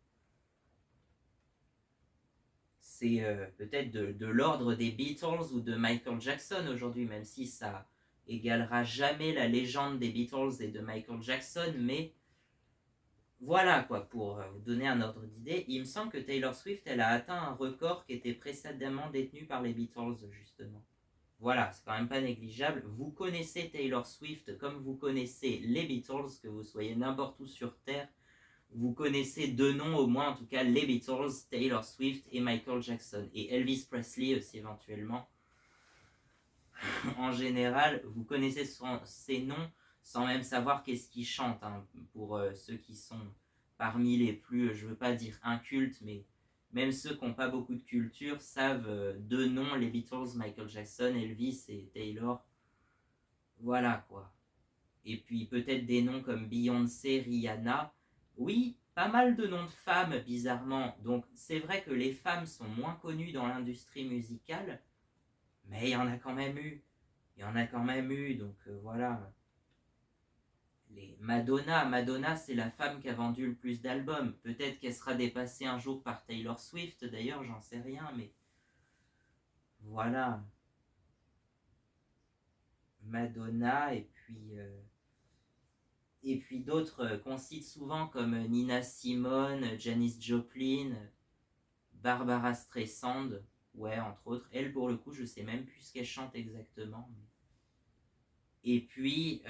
C'est peut-être de l'ordre des Beatles ou de Michael Jackson aujourd'hui, même si ça égalera jamais la légende des Beatles et de Michael Jackson. Mais voilà, quoi, pour vous donner un ordre d'idée, il me semble que Taylor Swift, elle a atteint un record qui était précédemment détenu par les Beatles, justement. Voilà, c'est quand même pas négligeable. Vous connaissez Taylor Swift comme vous connaissez les Beatles, que vous soyez n'importe où sur Terre. Vous connaissez deux noms au moins, en tout cas les Beatles, Taylor Swift et Michael Jackson. Et Elvis Presley aussi éventuellement. En général, vous connaissez ces noms sans même savoir qu'est-ce qu'ils chantent. Hein, pour ceux qui sont parmi les plus, je veux pas dire incultes, mais même ceux qui n'ont pas beaucoup de culture savent deux noms, les Beatles, Michael Jackson, Elvis et Taylor. Voilà, quoi. Et puis peut-être des noms comme Beyoncé, Rihanna. Oui, pas mal de noms de femmes, bizarrement. Donc c'est vrai que les femmes sont moins connues dans l'industrie musicale, mais il y en a quand même eu. Donc voilà. Madonna, c'est la femme qui a vendu le plus d'albums. Peut-être qu'elle sera dépassée un jour par Taylor Swift, d'ailleurs, j'en sais rien, mais voilà. Madonna, et puis Et puis d'autres qu'on cite souvent comme Nina Simone, Janis Joplin, Barbara Streisand, ouais, entre autres. Elle, pour le coup, je sais même plus ce qu'elle chante exactement. Et puis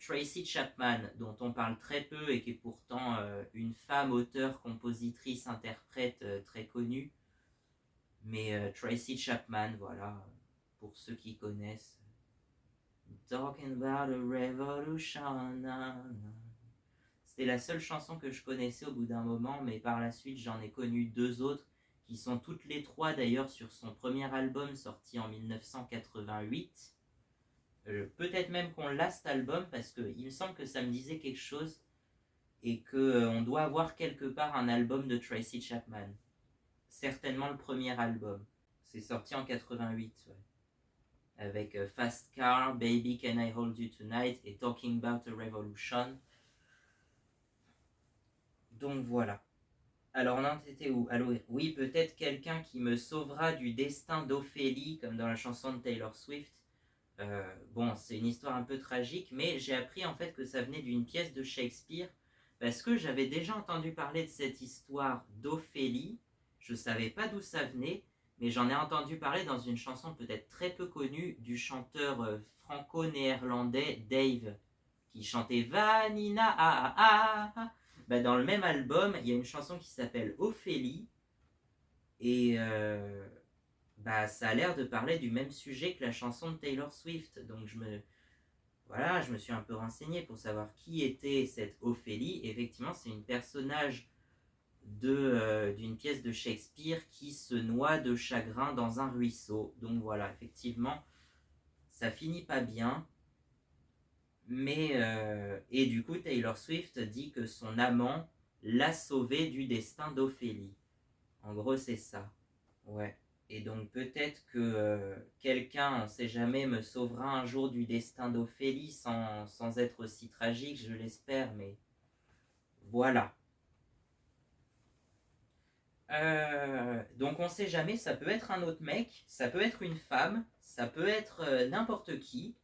Tracy Chapman, dont on parle très peu et qui est pourtant une femme auteure, compositrice, interprète très connue. Mais Tracy Chapman, voilà, pour ceux qui connaissent. Talking about a revolution. C'était la seule chanson que je connaissais au bout d'un moment, mais par la suite j'en ai connu deux autres, qui sont toutes les trois d'ailleurs sur son premier album sorti en 1988. Peut-être même qu'on l'a cet album, parce qu'il me semble que ça me disait quelque chose, et qu'on doit avoir quelque part un album de Tracy Chapman. Certainement le premier album. C'est sorti en 88, ouais. Avec Fast Car, Baby Can I Hold You Tonight et Talking About a Revolution. Donc voilà. Alors on en était où? Alors, oui, peut-être quelqu'un qui me sauvera du destin d'Ophélie, comme dans la chanson de Taylor Swift. Bon, c'est une histoire un peu tragique, mais j'ai appris en fait que ça venait d'une pièce de Shakespeare, parce que j'avais déjà entendu parler de cette histoire d'Ophélie. Je ne savais pas d'où ça venait, mais j'en ai entendu parler dans une chanson peut-être très peu connue du chanteur franco-néerlandais Dave, qui chantait Vanina ah ah ah. Bah, dans le même album, il y a une chanson qui s'appelle Ophélie, et bah, ça a l'air de parler du même sujet que la chanson de Taylor Swift. Donc je me suis un peu renseigné pour savoir qui était cette Ophélie. Effectivement, c'est une personnage d'une pièce de Shakespeare qui se noie de chagrin dans un ruisseau. Donc voilà, effectivement, ça finit pas bien. Mais et du coup, Taylor Swift dit que son amant l'a sauvée du destin d'Ophélie. En gros, c'est ça. Ouais. Et donc peut-être que quelqu'un, on ne sait jamais, me sauvera un jour du destin d'Ophélie sans être aussi tragique, je l'espère, mais voilà. Donc on ne sait jamais, ça peut être un autre mec, ça peut être une femme, ça peut être n'importe qui,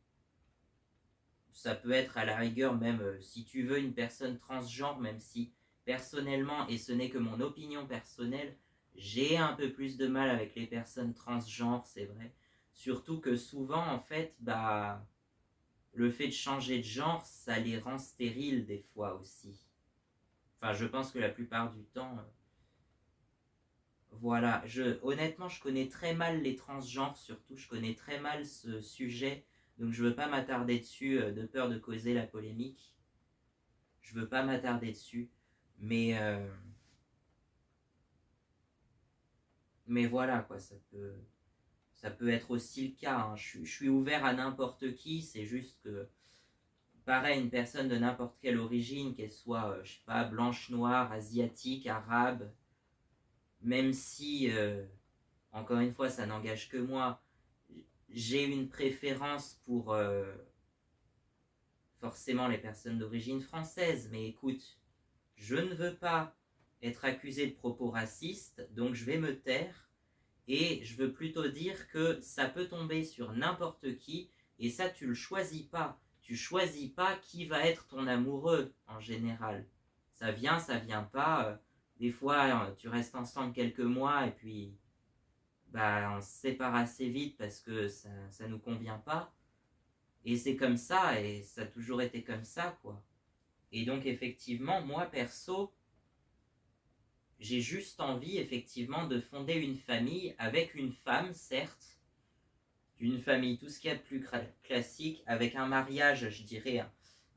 ça peut être à la rigueur même, si tu veux, une personne transgenre, même si personnellement, et ce n'est que mon opinion personnelle, j'ai un peu plus de mal avec les personnes transgenres, c'est vrai. Surtout que souvent, en fait, bah, le fait de changer de genre, ça les rend stériles des fois aussi. Enfin, je pense que la plupart du temps, voilà. Honnêtement, je connais très mal les transgenres, surtout, je connais très mal ce sujet, donc je veux pas m'attarder dessus, de peur de causer la polémique. Je veux pas m'attarder dessus, mais voilà quoi, ça peut être aussi le cas, hein. Je suis ouvert à n'importe qui, c'est juste que pareil, une personne de n'importe quelle origine, qu'elle soit je sais pas, blanche, noire, asiatique, arabe, même si encore une fois ça n'engage que moi, j'ai une préférence pour forcément les personnes d'origine française, mais écoute, je ne veux pas être accusé de propos racistes, donc je vais me taire, et je veux plutôt dire que ça peut tomber sur n'importe qui, et ça tu le choisis pas. Tu choisis pas qui va être ton amoureux en général. Ça vient pas. Des fois, tu restes ensemble quelques mois et puis bah, on se sépare assez vite parce que ça nous convient pas. Et c'est comme ça, et ça a toujours été comme ça, quoi. Et donc, effectivement, moi, perso, j'ai juste envie, effectivement, de fonder une famille avec une femme, certes, d'une famille, tout ce qu'il y a de plus classique, avec un mariage, je dirais,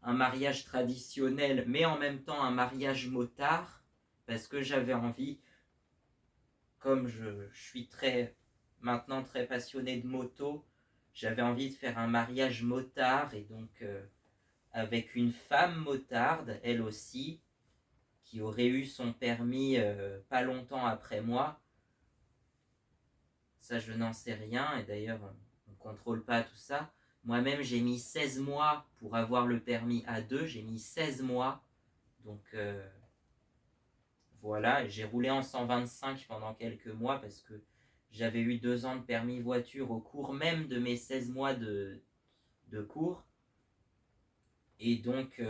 un mariage traditionnel, mais en même temps un mariage motard, parce que j'avais envie, comme je suis maintenant très passionné de moto, j'avais envie de faire un mariage motard, et donc avec une femme motarde, elle aussi, qui aurait eu son permis pas longtemps après moi. Ça, je n'en sais rien, et d'ailleurs, on ne contrôle pas tout ça. Moi-même, j'ai mis 16 mois pour avoir le permis A2, j'ai mis 16 mois. Donc voilà, et j'ai roulé en 125 pendant quelques mois parce que j'avais eu 2 ans de permis voiture au cours même de mes 16 mois de cours. Et donc,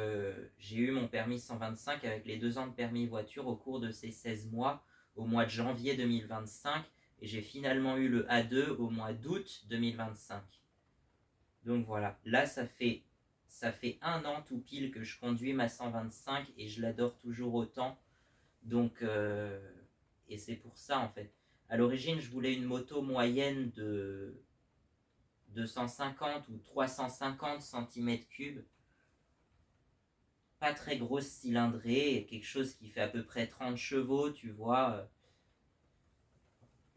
j'ai eu mon permis 125 avec les 2 ans de permis voiture au cours de ces 16 mois, au mois de janvier 2025. Et j'ai finalement eu le A2 au mois d'août 2025. Donc voilà, là ça fait 1 an tout pile que je conduis ma 125 et je l'adore toujours autant. Donc, et c'est pour ça en fait. À l'origine, je voulais une moto moyenne de 250 ou 350 cm3. Pas très grosse cylindrée, quelque chose qui fait à peu près 30 chevaux, tu vois.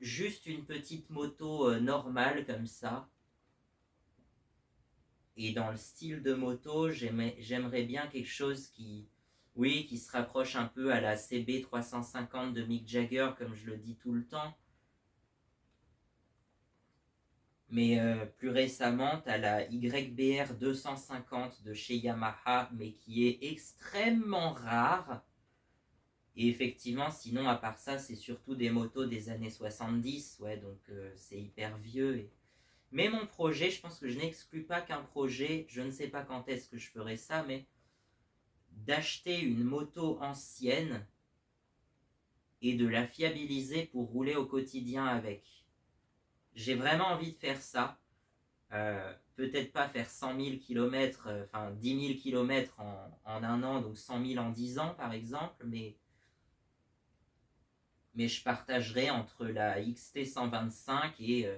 Juste une petite moto normale comme ça. Et dans le style de moto, j'aimerais bien quelque chose qui se rapproche un peu à la CB 350 de Mick Jagger, comme je le dis tout le temps. Mais plus récemment, tu as la YBR 250 de chez Yamaha, mais qui est extrêmement rare. Et effectivement, sinon, à part ça, c'est surtout des motos des années 70, ouais, donc c'est hyper vieux. Mais mon projet, je pense que je n'exclus pas qu'un projet, je ne sais pas quand est-ce que je ferai ça, mais d'acheter une moto ancienne et de la fiabiliser pour rouler au quotidien avec. J'ai vraiment envie de faire ça. Peut-être pas faire 100 000 km, enfin 10 000 km en 1 an, donc 100 000 en 10 ans par exemple, mais je partagerai entre la XT 125 et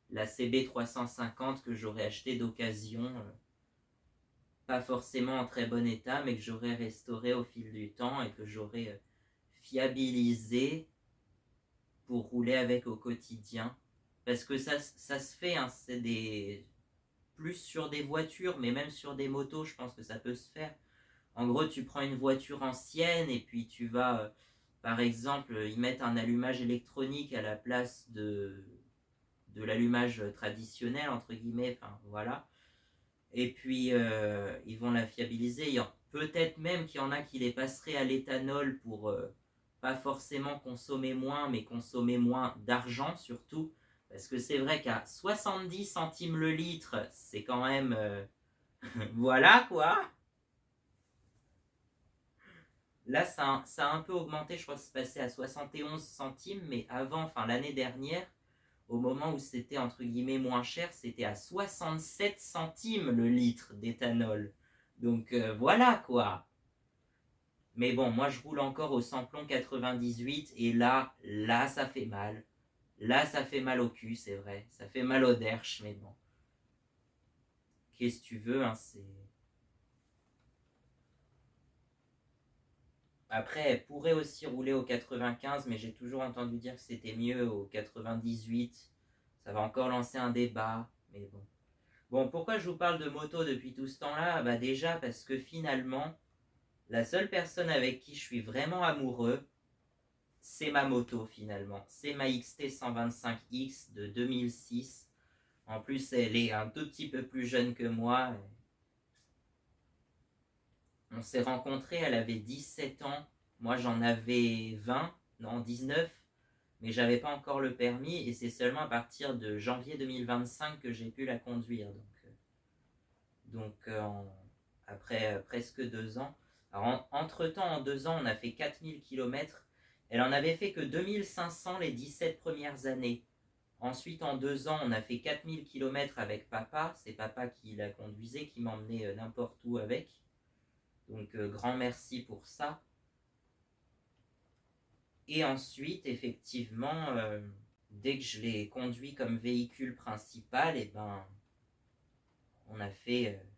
la CB 350 que j'aurais acheté d'occasion, pas forcément en très bon état, mais que j'aurais restauré au fil du temps et que j'aurais fiabilisé pour rouler avec au quotidien. Parce que ça se fait, hein, c'est plus sur des voitures, mais même sur des motos, je pense que ça peut se faire. En gros, tu prends une voiture ancienne et puis tu vas, par exemple, y mettre un allumage électronique à la place de l'allumage traditionnel, entre guillemets, enfin voilà. Et puis, ils vont la fiabiliser. Peut-être même qu'il y en a qui les passeraient à l'éthanol pour pas forcément consommer moins, mais consommer moins d'argent surtout. Parce que c'est vrai qu'à 70 centimes le litre, c'est quand même... voilà quoi. Là, ça a un peu augmenté, je crois que c'est passé à 71 centimes, mais avant, enfin l'année dernière, au moment où c'était entre guillemets moins cher, c'était à 67 centimes le litre d'éthanol. Donc voilà quoi. Mais bon, moi je roule encore au samplon 98 et là ça fait mal. Là ça fait mal au cul, c'est vrai. Ça fait mal au derche, mais bon. Qu'est-ce que tu veux, hein, c'est... Après, elle pourrait aussi rouler au 95, mais j'ai toujours entendu dire que c'était mieux au 98. Ça va encore lancer un débat, mais bon. Bon, pourquoi je vous parle de moto depuis tout ce temps-là? Bah déjà parce que finalement, la seule personne avec qui je suis vraiment amoureux, c'est ma moto finalement. C'est ma XT 125X de 2006. En plus, elle est un tout petit peu plus jeune que moi. On s'est rencontrés, elle avait 17 ans. Moi, j'en avais 20, non, 19. Mais j'avais pas encore le permis et c'est seulement à partir de janvier 2025 que j'ai pu la conduire. Donc, après presque 2 ans. Alors, entre-temps, en 2 ans, on a fait 4000 km. Elle en avait fait que 2500 les 17 premières années. Ensuite, en 2 ans, on a fait 4000 km avec papa. C'est papa qui la conduisait, qui m'emmenait n'importe où avec. Donc, grand merci pour ça. Et ensuite, effectivement, dès que je l'ai conduit comme véhicule principal, et ben,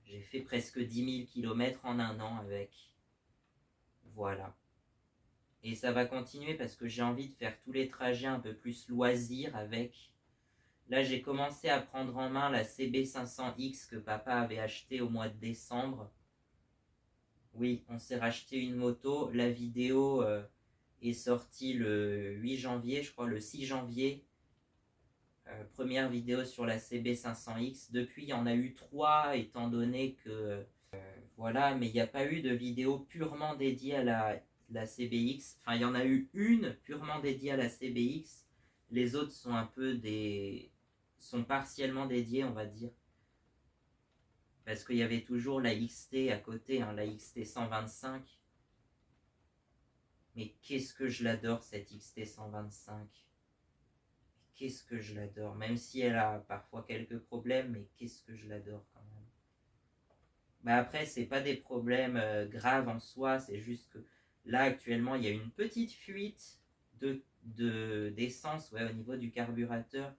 j'ai fait presque 10 000 km en 1 an avec. Voilà. Et ça va continuer parce que j'ai envie de faire tous les trajets un peu plus loisirs avec. Là, j'ai commencé à prendre en main la CB500X que papa avait acheté au mois de décembre. Oui, on s'est racheté une moto. La vidéo est sortie le 8 janvier, je crois, le 6 janvier. Première vidéo sur la CB500X. Depuis, il y en a eu 3, étant donné que... voilà, mais il n'y a pas eu de vidéo purement dédiée à la CBX. Enfin, il y en a eu une purement dédiée à la CBX. Les autres sont un peu sont partiellement dédiées, on va dire. Parce qu'il y avait toujours la XT à côté, hein, la XT 125. Mais qu'est-ce que je l'adore, cette XT 125. Qu'est-ce que je l'adore. Même si elle a parfois quelques problèmes, mais qu'est-ce que je l'adore quand même. Bah après, c'est pas des problèmes graves en soi, c'est juste que là, actuellement, il y a une petite fuite d'essence au niveau du carburateur.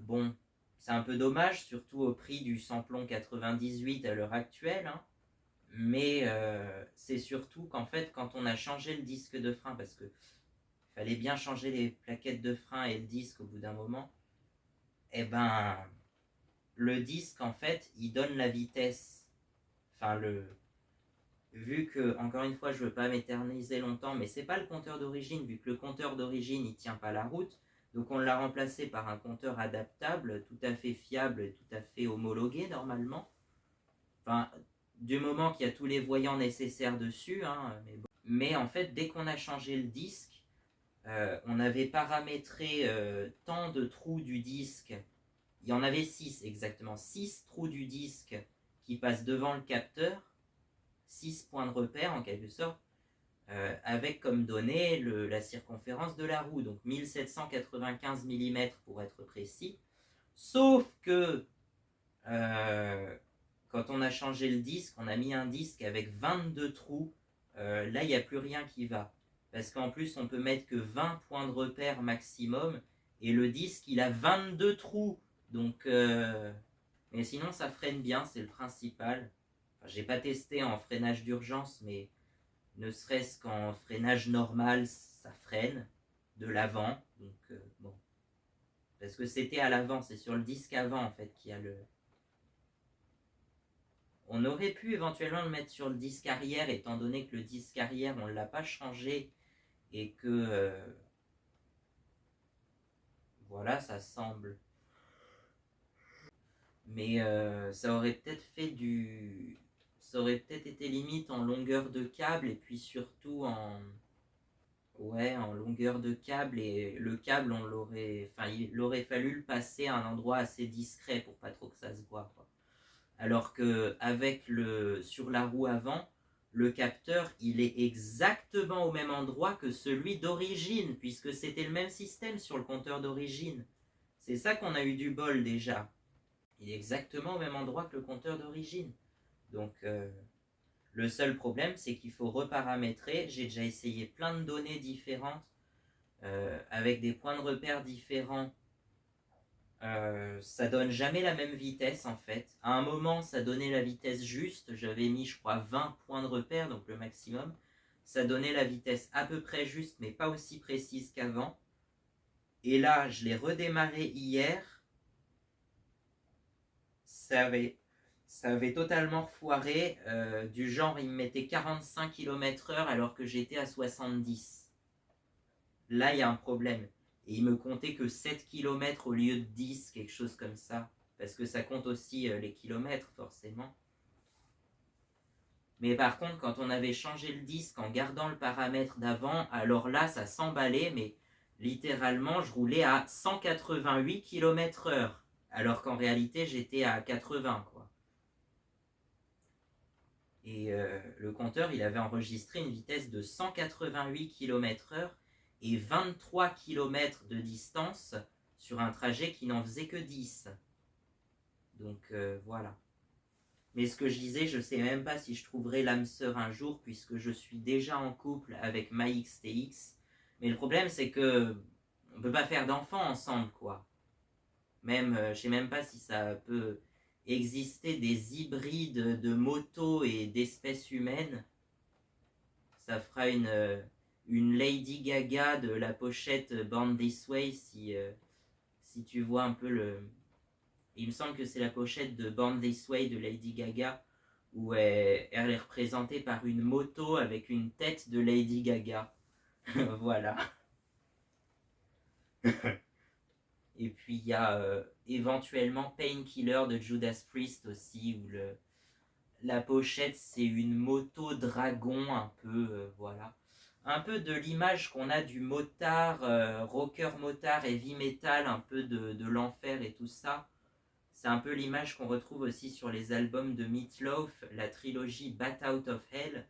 Bon, c'est un peu dommage, surtout au prix du samplon 98 à l'heure actuelle, hein. Mais c'est surtout qu'en fait, quand on a changé le disque de frein, parce que fallait bien changer les plaquettes de frein et le disque au bout d'un moment, et ben le disque en fait il donne la vitesse. Enfin vu que, encore une fois, je veux pas m'éterniser longtemps, mais c'est pas le compteur d'origine, vu que le compteur d'origine il tient pas la route, donc on l'a remplacé par un compteur adaptable, tout à fait fiable et tout à fait homologué normalement. Enfin, du moment qu'il y a tous les voyants nécessaires dessus, hein, mais en fait, dès qu'on a changé le disque, on avait paramétré tant de trous du disque. Il y en avait 6 exactement, 6 trous du disque qui passent devant le capteur, 6 points de repère en quelque sorte, avec comme donnée la circonférence de la roue, donc 1795 mm pour être précis. Sauf que quand on a changé le disque, on a mis un disque avec 22 trous, là il n'y a plus rien qui va. Parce qu'en plus on peut mettre que 20 points de repère maximum, et le disque il a 22 trous. Donc, mais sinon ça freine bien, c'est le principal. Enfin, j'ai pas testé en freinage d'urgence, mais ne serait-ce qu'en freinage normal, ça freine de l'avant. Donc, bon. Parce que c'était à l'avant, c'est sur le disque avant en fait qu'il y a le. On aurait pu éventuellement le mettre sur le disque arrière, étant donné que le disque arrière, on ne l'a pas changé et que voilà, ça semble. Mais ça aurait peut-être fait du. Ça aurait peut-être été limite en longueur de câble et puis surtout en. Ouais, en longueur de câble, et le câble, on l'aurait. Enfin, il aurait fallu le passer à un endroit assez discret pour pas trop que ça se voit, quoi. Alors que avec sur la roue avant, le capteur, il est exactement au même endroit que celui d'origine, puisque c'était le même système sur le compteur d'origine. C'est ça qu'on a eu du bol déjà. Il est exactement au même endroit que le compteur d'origine. Donc le seul problème, c'est qu'il faut reparamétrer. J'ai déjà essayé plein de données différentes, avec des points de repère différents. Ça donne jamais la même vitesse en fait. À un moment, ça donnait la vitesse juste. J'avais mis, je crois, 20 points de repère, donc le maximum. Ça donnait la vitesse à peu près juste, mais pas aussi précise qu'avant. Et là, je l'ai redémarré hier. Ça avait totalement foiré. Du genre, il me mettait 45 km/h alors que j'étais à 70. Là, il y a un problème. Et il me comptait que 7 km au lieu de 10, quelque chose comme ça. Parce que ça compte aussi les kilomètres, forcément. Mais par contre, quand on avait changé le disque en gardant le paramètre d'avant, alors là, ça s'emballait, mais littéralement, je roulais à 188 km/h. Alors qu'en réalité, j'étais à 80, quoi. Et le compteur, il avait enregistré une vitesse de 188 km/h et 23 km de distance sur un trajet qui n'en faisait que 10. Donc voilà. Mais ce que je disais, je ne sais même pas si je trouverai l'âme sœur un jour, puisque je suis déjà en couple avec ma XTX. Mais le problème, c'est que on peut pas faire d'enfants ensemble, quoi. Même, je sais même pas si ça peut exister des hybrides de motos et d'espèces humaines. Ça fera une Lady Gaga de la pochette Born This Way, si tu vois un peu le. Il me semble que c'est la pochette de Born This Way de Lady Gaga, où elle est représentée par une moto avec une tête de Lady Gaga. Voilà. Et puis il y a éventuellement Painkiller de Judas Priest aussi, où la pochette c'est une moto dragon un peu, voilà. Un peu de l'image qu'on a du motard, rocker motard, heavy metal, un peu de l'enfer et tout ça. C'est un peu l'image qu'on retrouve aussi sur les albums de Meatloaf, la trilogie Bat Out of Hell,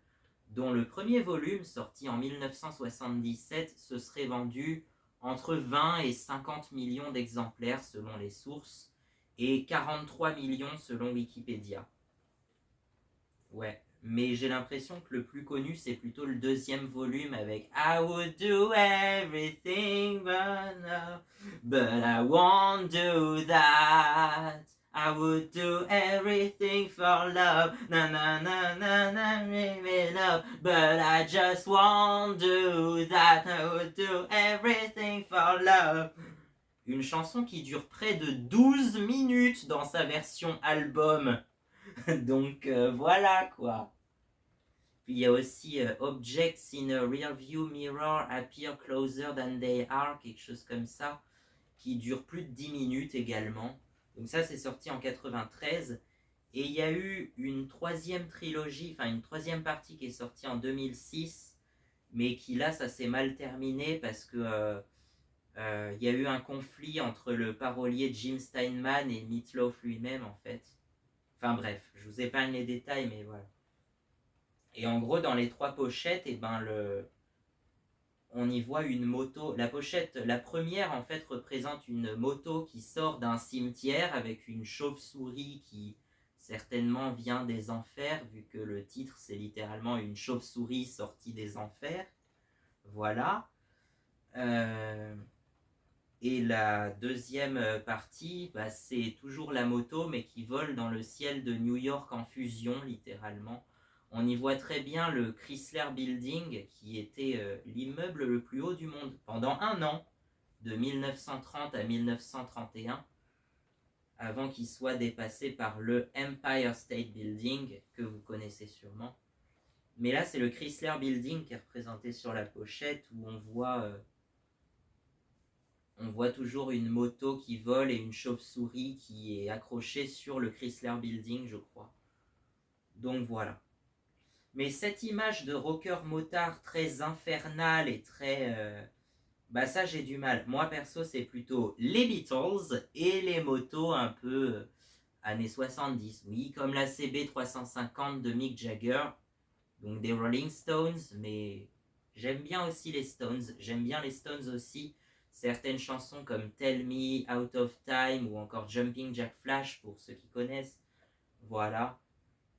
dont le premier volume, sorti en 1977, se serait vendu entre 20 et 50 millions d'exemplaires selon les sources, et 43 millions selon Wikipédia. Ouais, mais j'ai l'impression que le plus connu, c'est plutôt le deuxième volume avec I would do everything but I won't do that. I would do everything for love, na na na na na, me love, but I just won't do that. I would do everything for love. Une chanson qui dure près de 12 minutes dans sa version album. Donc voilà quoi. Puis il y a aussi Objects in a Rearview Mirror Appear Closer Than They Are, quelque chose comme ça, qui dure plus de 10 minutes également. Donc ça c'est sorti en 93. Et il y a eu une troisième trilogie, enfin une troisième partie qui est sortie en 2006, mais qui là ça s'est mal terminé parce que il y a eu un conflit entre le parolier Jim Steinman et Meatloaf lui-même en fait. Enfin bref, je vous épargne les détails, mais voilà. Et en gros, dans les trois pochettes, on y voit une moto. La pochette, la première en fait représente une moto qui sort d'un cimetière avec une chauve-souris qui certainement vient des enfers, vu que le titre c'est littéralement une chauve-souris sortie des enfers. Voilà. Et la deuxième partie, c'est toujours la moto, mais qui vole dans le ciel de New York en fusion, littéralement. On y voit très bien le Chrysler Building, qui était l'immeuble le plus haut du monde pendant un an, de 1930 à 1931, avant qu'il soit dépassé par le Empire State Building, que vous connaissez sûrement. Mais là, c'est le Chrysler Building qui est représenté sur la pochette, où on voit toujours une moto qui vole et une chauve-souris qui est accrochée sur le Chrysler Building, je crois. Donc voilà. Mais cette image de rocker motard très infernale et très... ça j'ai du mal. Moi perso c'est plutôt les Beatles et les motos un peu années 70. Oui, comme la CB350 de Mick Jagger. Donc des Rolling Stones, mais j'aime bien aussi les Stones. J'aime bien les Stones aussi. Certaines chansons comme Tell Me, Out of Time ou encore Jumping Jack Flash pour ceux qui connaissent. Voilà.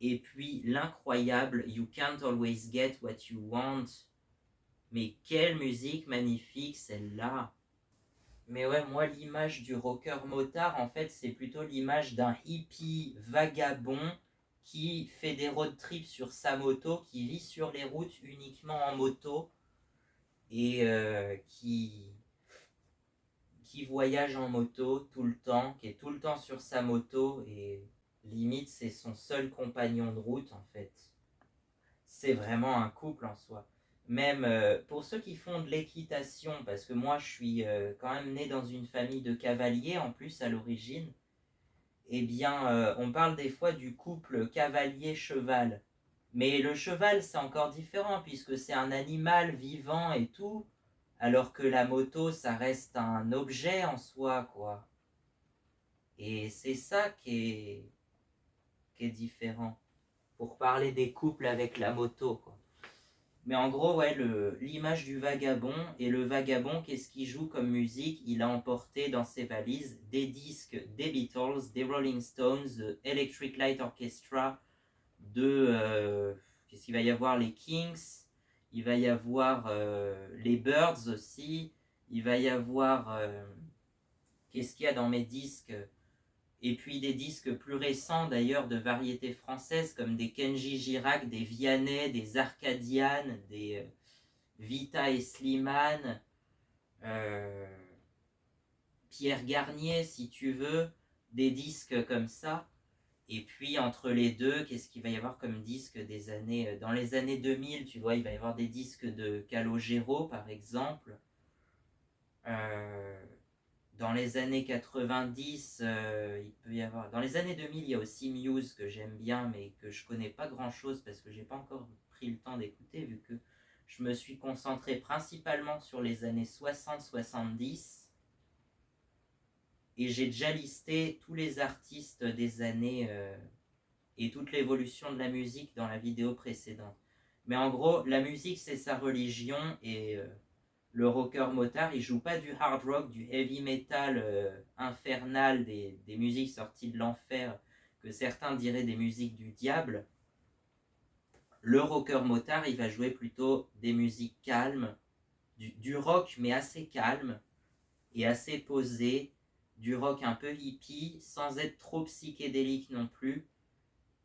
Et puis l'incroyable You Can't Always Get What You Want. Mais quelle musique magnifique celle-là. Mais ouais, moi l'image du rocker motard, en fait, c'est plutôt l'image d'un hippie vagabond qui fait des road trips sur sa moto, qui vit sur les routes uniquement en moto et qui voyage en moto tout le temps, qui est tout le temps sur sa moto et limite c'est son seul compagnon de route en fait. C'est vraiment un couple en soi. Même pour ceux qui font de l'équitation, parce que moi je suis quand même né dans une famille de cavaliers en plus à l'origine, eh bien on parle des fois du couple cavalier-cheval. Mais le cheval c'est encore différent puisque c'est un animal vivant et tout, alors que la moto ça reste un objet en soi quoi. Et c'est ça qui est différent. Pour parler des couples avec la moto quoi. Mais en gros, ouais, l'image du vagabond, et le vagabond, qu'est-ce qu'il joue comme musique? Il a emporté dans ses valises des disques des Beatles, des Rolling Stones, de Electric Light Orchestra, qu'est-ce qu'il va y avoir? Les Kings, il va y avoir les Birds aussi, il va y avoir, qu'est-ce qu'il y a dans mes disques? Et puis des disques plus récents d'ailleurs de variétés françaises comme des Kenji Girac, des Vianney, des Arcadian, des Vita et Slimane, Pierre Garnier si tu veux, des disques comme ça. Et puis entre les deux, qu'est-ce qu'il va y avoir comme disque des années... Dans les années 2000, tu vois, il va y avoir des disques de Calogero par exemple. Dans les années 90, il peut y avoir... Dans les années 2000, il y a aussi Muse que j'aime bien, mais que je connais pas grand-chose parce que j'ai pas encore pris le temps d'écouter, vu que je me suis concentré principalement sur les années 60-70. Et j'ai déjà listé tous les artistes des années et toute l'évolution de la musique dans la vidéo précédente. Mais en gros, la musique, c'est sa religion, et le rocker motard, il joue pas du hard rock, du heavy metal infernal, des musiques sorties de l'enfer, que certains diraient des musiques du diable. Le rocker motard, il va jouer plutôt des musiques calmes, du rock mais assez calme et assez posé, du rock un peu hippie, sans être trop psychédélique non plus.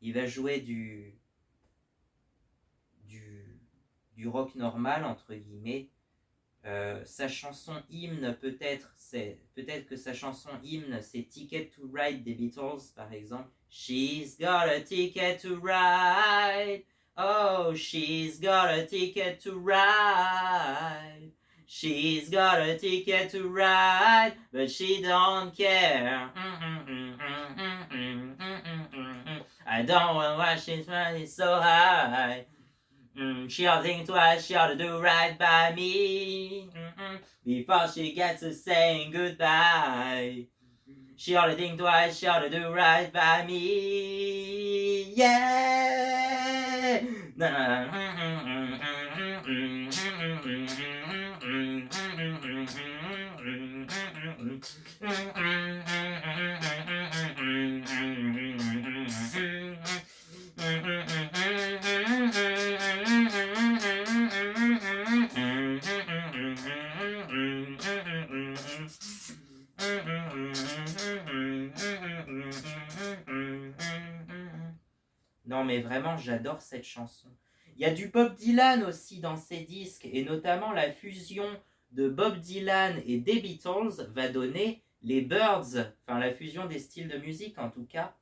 Il va jouer du rock normal, entre guillemets. Sa chanson hymne, peut-être que sa chanson hymne, c'est Ticket to Ride des Beatles, par exemple. She's got a ticket to ride. Oh, she's got a ticket to ride. She's got a ticket to ride, but she don't care. I don't want to watch she's running so high. She ought to think twice, she ought to do right by me. Before she gets to saying goodbye. She ought to think twice, she ought to do right by me. Yeah! Non mais vraiment, j'adore cette chanson. Il y a du Bob Dylan aussi dans ses disques, et notamment la fusion de Bob Dylan et des Beatles va donner les Byrds, enfin la fusion des styles de musique en tout cas,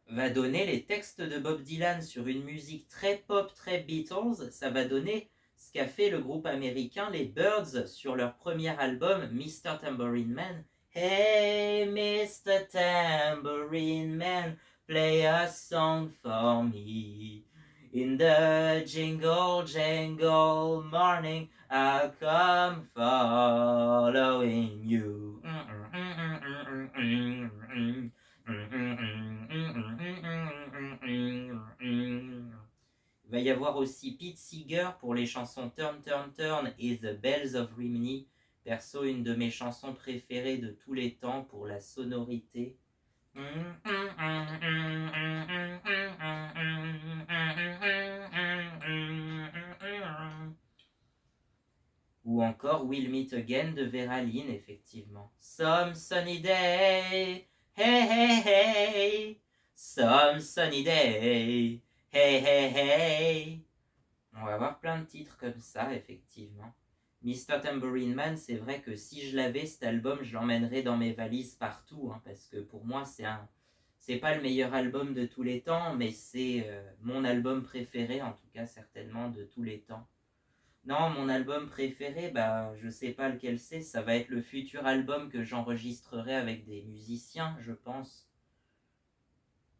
va donner les textes de Bob Dylan sur une musique très pop, très Beatles. Ça va donner ce qu'a fait le groupe américain les Byrds sur leur premier album Mr. Tambourine Man. Hey Mr. Tambourine Man, play a song for me. In the jingle jangle morning, I'll come following you. Il va y avoir aussi Pete Seeger pour les chansons Turn Turn Turn et The Bells of Rimini. Perso, une de mes chansons préférées de tous les temps pour la sonorité. Ou encore We'll Meet Again de Vera Lynn, effectivement. Some sunny day, hey hey hey. Some sunny day, hey hey hey. On va avoir plein de titres comme ça, effectivement. Mr. Tambourine Man, c'est vrai que si je l'avais, cet album, je l'emmènerais dans mes valises partout, hein, parce que pour moi, c'est pas le meilleur album de tous les temps, mais c'est mon album préféré, en tout cas, certainement, de tous les temps. Non, mon album préféré, bah, je sais pas lequel c'est, ça va être le futur album que j'enregistrerai avec des musiciens, je pense.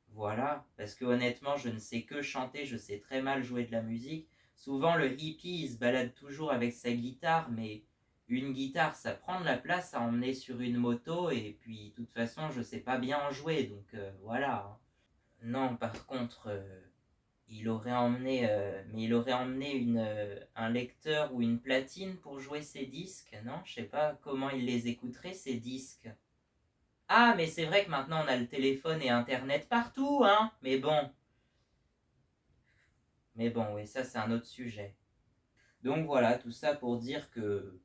Voilà, parce que honnêtement, je ne sais que chanter, je sais très mal jouer de la musique. Souvent, le hippie, il se balade toujours avec sa guitare, mais une guitare, ça prend de la place à emmener sur une moto, et puis, de toute façon, je sais pas bien en jouer, donc voilà. Non, par contre, il aurait emmené, mais il aurait emmené un lecteur ou une platine pour jouer ses disques, non? Je sais pas comment il les écouterait, ces disques. Ah, mais c'est vrai que maintenant on a le téléphone et Internet partout, hein? Mais bon. Mais bon, oui, ça c'est un autre sujet. Donc voilà, tout ça pour dire que, de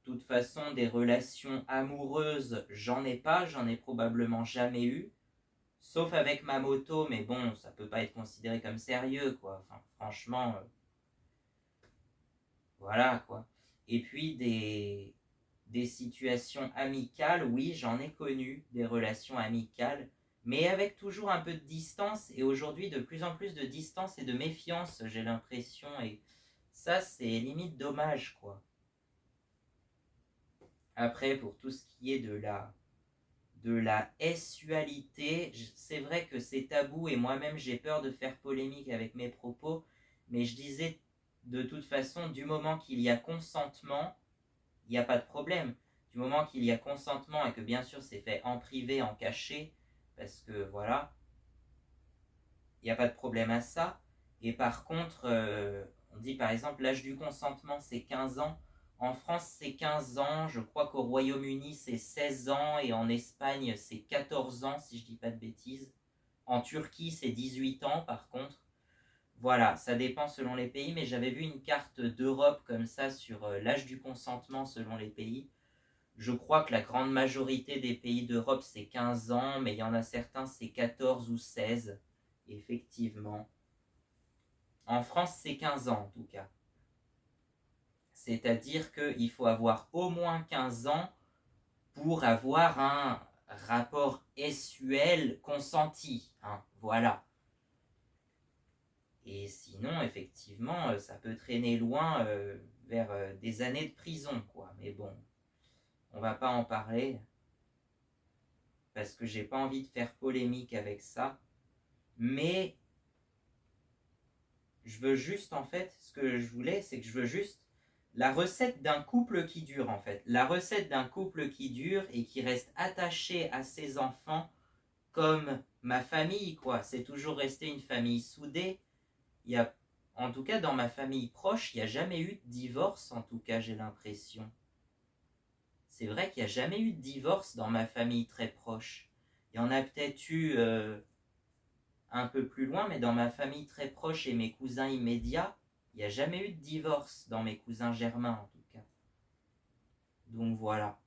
toute façon, des relations amoureuses, j'en ai pas, j'en ai probablement jamais eu. Sauf avec ma moto, mais bon, ça peut pas être considéré comme sérieux, quoi. Enfin, franchement, voilà, quoi. Et puis des situations amicales, oui, j'en ai connu, des relations amicales, mais avec toujours un peu de distance, et aujourd'hui de plus en plus de distance et de méfiance, j'ai l'impression, et ça, c'est limite dommage, quoi. Après, pour tout ce qui est de la sexualité, c'est vrai que c'est tabou, et moi-même j'ai peur de faire polémique avec mes propos, mais je disais, de toute façon, du moment qu'il y a consentement, il n'y a pas de problème. Du du moment qu'il y a consentement et que bien sûr c'est fait en privé, en caché, parce que voilà, il n'y a pas de problème à ça. Et par contre, on dit par exemple l'âge du consentement c'est 15 ans. En France c'est 15 ans, je crois qu'au Royaume-Uni c'est 16 ans et en Espagne c'est 14 ans si je dis pas de bêtises. En Turquie c'est 18 ans par contre. Voilà, ça dépend selon les pays, mais j'avais vu une carte d'Europe comme ça sur l'âge du consentement selon les pays. Je crois que la grande majorité des pays d'Europe c'est 15 ans, mais il y en a certains c'est 14 ou 16, effectivement. En France c'est 15 ans en tout cas. C'est-à-dire qu'il faut avoir au moins 15 ans pour avoir un rapport sexuel consenti. Hein, voilà. Et sinon, effectivement, ça peut traîner loin vers des années de prison, quoi. Mais bon, on va pas en parler parce que j'ai pas envie de faire polémique avec ça. Mais je veux juste, en fait, ce que je voulais, c'est que je veux juste la recette d'un couple qui dure, en fait. La recette d'un couple qui dure et qui reste attaché à ses enfants comme ma famille, quoi. C'est toujours resté une famille soudée. Il y a, en tout cas, dans ma famille proche, il n'y a jamais eu de divorce, en tout cas, j'ai l'impression. C'est vrai qu'il n'y a jamais eu de divorce dans ma famille très proche. Il y en a peut-être eu un peu plus loin, mais dans ma famille très proche et mes cousins immédiats, il n'y a jamais eu de divorce dans mes cousins germains, en tout cas. Donc voilà.